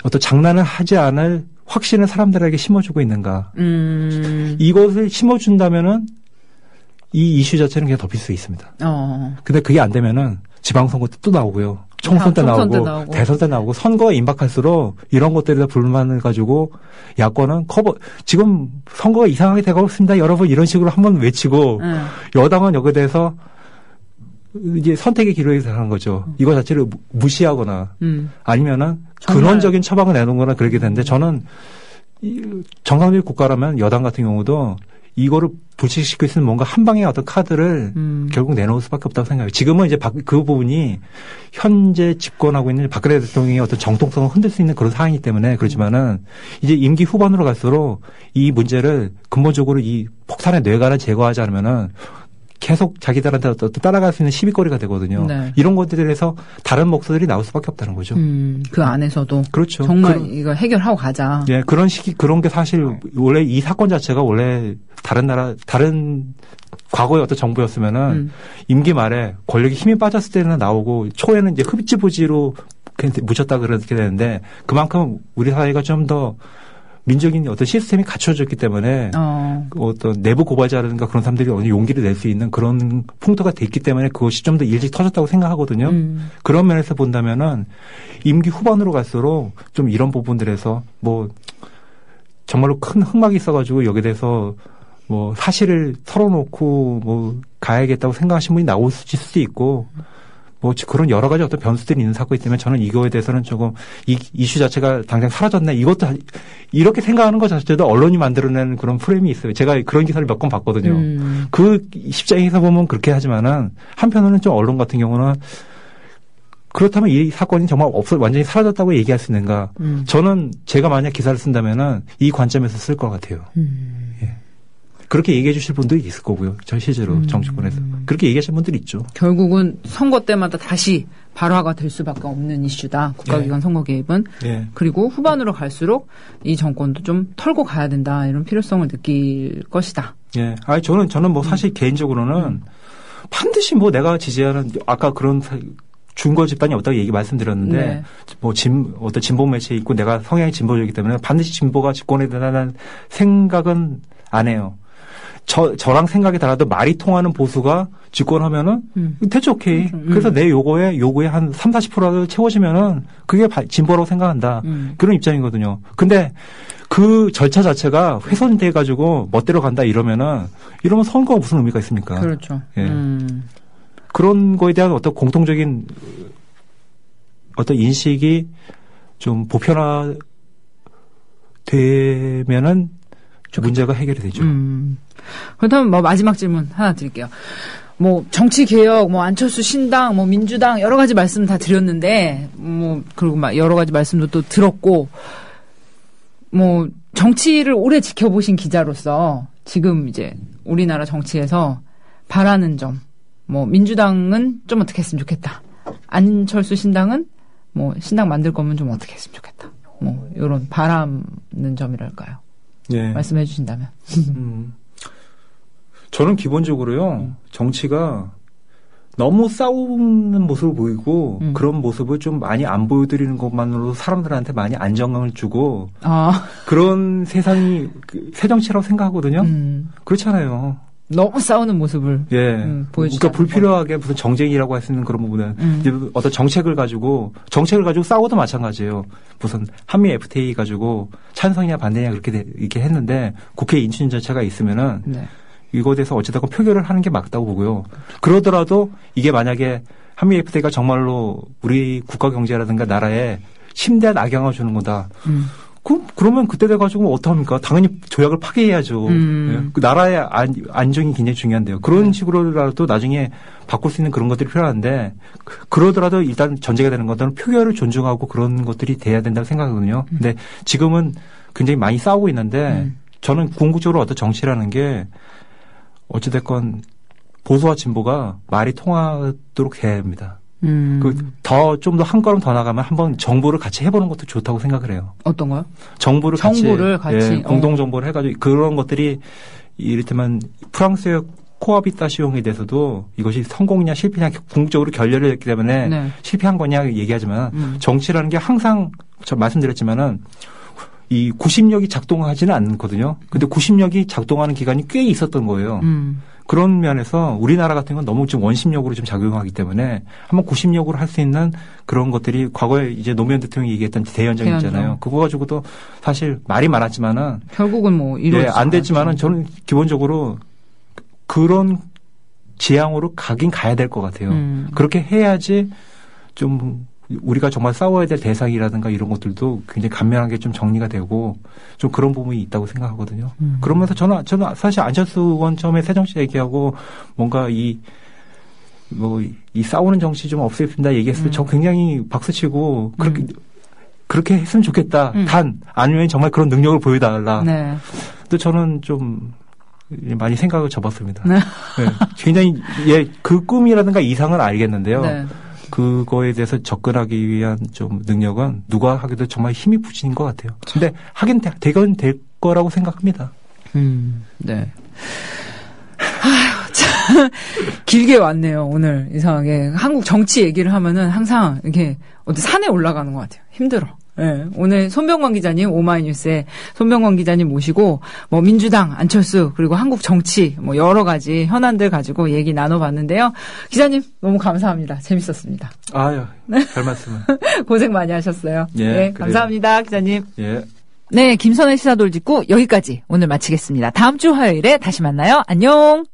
어떤 장난을 하지 않을 확신을 사람들에게 심어주고 있는가. 이것을 심어준다면은 이 이슈 자체는 그냥 덮일 수 있습니다. 근데 그게 안 되면은 지방선거 때 또 나오고요. 총선 때 나오고 대선 때 나오고 선거가 임박할수록 이런 것들에 대해 불만을 가지고 야권은 지금 선거가 이상하게 되고 있습니다. 여러분 이런 식으로 한번 외치고 여당은 여기에 대해서 이제 선택의 기로에 들어가는 거죠. 이거 자체를 무시하거나 아니면은 근원적인 처방을 내놓거나 그렇게 되는데 저는 정상적인 국가라면 여당 같은 경우도 이거를 불식시킬 수 있는 뭔가 한 방의 어떤 카드를 결국 내놓을 수밖에 없다고 생각해요. 지금은 이제 그 부분이 현재 집권하고 있는 박근혜 대통령의 어떤 정통성을 흔들 수 있는 그런 상황이기 때문에 그렇지만은 이제 임기 후반으로 갈수록 이 문제를 근본적으로 이 폭탄의 뇌관을 제거하지 않으면은 계속 자기들한테 어떤 따라갈 수 있는 시비거리가 되거든요. 네. 이런 것들에 대해서 다른 목소리들이 나올 수밖에 없다는 거죠. 그 안에서도. 그렇죠. 정말 이거 해결하고 가자. 예, 그런 게 사실 원래 이 사건 자체가 원래 다른 과거의 어떤 정부였으면은 임기 말에 권력이 힘이 빠졌을 때는 나오고 초에는 이제 흡지부지로 묻혔다 그렇게 되는데 그만큼 우리 사회가 좀 더 민족인 어떤 시스템이 갖춰졌기 때문에 어떤 내부 고발자라든가 그런 사람들이 어느 용기를 낼 수 있는 그런 풍토가 됐기 때문에 그것이 좀 더 일찍 터졌다고 생각하거든요. 그런 면에서 본다면은 임기 후반으로 갈수록 좀 이런 부분들에서 뭐 정말로 큰 흑막이 있어가지고 여기에 대해서 뭐 사실을 털어놓고 뭐 가야겠다고 생각하시는 분이 나올 수도 있고 뭐 그런 여러 가지 어떤 변수들이 있는 사건이기 때문에 저는 이거에 대해서는 조금 이 이슈 자체가 당장 사라졌네. 이것도 이렇게 생각하는 것 자체도 언론이 만들어내는 그런 프레임이 있어요. 제가 그런 기사를 몇 건 봤거든요. 그 입장에서 보면 그렇게 하지만은 한편으로는 좀 언론 같은 경우는 그렇다면 이 사건이 정말 완전히 사라졌다고 얘기할 수 있는가? 저는 제가 만약 기사를 쓴다면은 이 관점에서 쓸 것 같아요. 예. 그렇게 얘기해 주실 분도 있을 거고요. 저 실제로 정치권에서. 그렇게 얘기하시는 분들이 있죠. 결국은 선거 때마다 다시 발화가 될 수밖에 없는 이슈다. 국가기관 선거 개입은. 그리고 후반으로 갈수록 이 정권도 좀 털고 가야 된다. 이런 필요성을 느낄 것이다. 예. 아니, 저는 뭐 사실 개인적으로는 반드시 뭐 내가 지지하는 아까 그런 중거 집단이 없다고 말씀드렸는데 뭐 어떤 진보 매체에 있고 내가 성향이 진보적이기 때문에 반드시 진보가 집권에 대한 생각은 안 해요. 저랑 생각이 달라도 말이 통하는 보수가 집권하면은 대체 오케이. 그래서 내 요구에 한 30-40%라도 채워지면은 그게 진보라고 생각한다. 그런 입장이거든요. 근데 그 절차 자체가 훼손돼 가지고 멋대로 간다 이러면 선거가 무슨 의미가 있습니까? 그렇죠. 예. 그런 거에 대한 어떤 공통적인 어떤 인식이 좀 보편화되면은 문제가 해결이 되죠. 그렇다면 뭐 마지막 질문 하나 드릴게요. 뭐 정치 개혁, 뭐 안철수 신당, 뭐 민주당 여러 가지 말씀 다 드렸는데 뭐 그리고 막 여러 가지 말씀도 또 들었고 뭐 정치를 오래 지켜보신 기자로서 지금 이제 우리나라 정치에서 바라는 점, 뭐 민주당은 좀 어떻게 했으면 좋겠다. 안철수 신당은 뭐 신당 만들 거면 좀 어떻게 했으면 좋겠다. 뭐 이런 바라는 점이랄까요. 예. 말씀해 주신다면. 저는 기본적으로요, 정치가 너무 싸우는 모습을 보이고, 그런 모습을 좀 많이 안 보여드리는 것만으로도 사람들한테 많이 안정감을 주고, 그런 세상이 새 정치라고 생각하거든요? 그렇잖아요. 너무 싸우는 모습을. 보여주죠. 그러니까 불필요하게 무슨 정쟁이라고 할 수 있는 그런 부분은, 이제 어떤 정책을 가지고 싸워도 마찬가지예요. 무슨 한미 FTA 가지고 찬성이냐 반대냐 이렇게 했는데, 국회 인준 절차가 있으면은, 이거에 대해서 어찌됐건 표결을 하는 게 맞다고 보고요. 그러더라도 이게 만약에 한미 FTA가 정말로 우리 국가 경제라든가 나라에 심대한 악영향을 주는 거다. 그러면 그때 돼가지고 어떡합니까? 당연히 조약을 파기해야죠. 그 나라의 안정이 굉장히 중요한데요. 그런 식으로라도 나중에 바꿀 수 있는 그런 것들이 필요한데 그러더라도 일단 전제가 되는 것들은 표결을 존중하고 그런 것들이 돼야 된다고 생각하거든요. 근데 지금은 굉장히 많이 싸우고 있는데 저는 궁극적으로 어떤 정치라는 게 어찌됐건 보수와 진보가 말이 통하도록 해야 합니다. 좀 더 한 걸음 더 나가면 한번 정보를 같이 해보는 것도 좋다고 생각을 해요. 어떤 거요? 정보를 같이 공동 정보를 해가지고 그런 것들이 이를테면 프랑스의 코하비타시옹에 대해서도 이것이 성공이냐 실패냐 궁극적으로 결렬이 됐기 때문에 실패한 거냐 얘기하지만 정치라는 게 항상 저 말씀드렸지만은 이 구심력이 작동하지는 않거든요. 근데 구심력이 작동하는 기간이 꽤 있었던 거예요. 그런 면에서 우리나라 같은 건 너무 좀 원심력으로 좀 작용하기 때문에 한번 구심력으로 할 수 있는 그런 것들이 과거에 이제 노무현 대통령이 얘기했던 대연정 있잖아요. 그거 가지고도 사실 말이 많았지만은 결국은 뭐 안 됐지만은 저는 기본적으로 그런 지향으로 가긴 가야 될 것 같아요. 그렇게 해야지 좀 우리가 정말 싸워야 될 대상이라든가 이런 것들도 굉장히 간면하게 좀 정리가 되고 좀 그런 부분이 있다고 생각하거든요. 그러면서 저는 사실 안철수 의원 처음에 새정치 얘기하고 뭔가 이 싸우는 정치 좀 없애야 얘기했을 때 저 굉장히 박수치고 그렇게 했으면 좋겠다. 단 아니면 정말 그런 능력을 보여달라. 네. 또 저는 좀 많이 생각을 접었습니다. 네. 굉장히 그 꿈이라든가 이상은 알겠는데요. 네. 그거에 대해서 접근하기 위한 좀 능력은 누가 하기도 정말 힘이 부치는 것 같아요. 근데 하긴 되건 될 거라고 생각합니다. 네. 아휴, 참 길게 왔네요. 오늘 이상하게 한국 정치 얘기를 하면은 항상 이렇게 어디 산에 올라가는 것 같아요. 힘들어. 네, 오늘 손병관 기자님 오마이뉴스에 손병관 기자님 모시고 뭐 민주당 안철수 그리고 한국 정치 뭐 여러 가지 현안들 가지고 얘기 나눠봤는데요. 기자님 너무 감사합니다. 재밌었습니다. 아유, 별 말씀을. 고생 많이 하셨어요. 예, 네, 감사합니다, 기자님. 예. 네, 김선의 시사돌직구 여기까지 오늘 마치겠습니다. 다음 주 화요일에 다시 만나요. 안녕.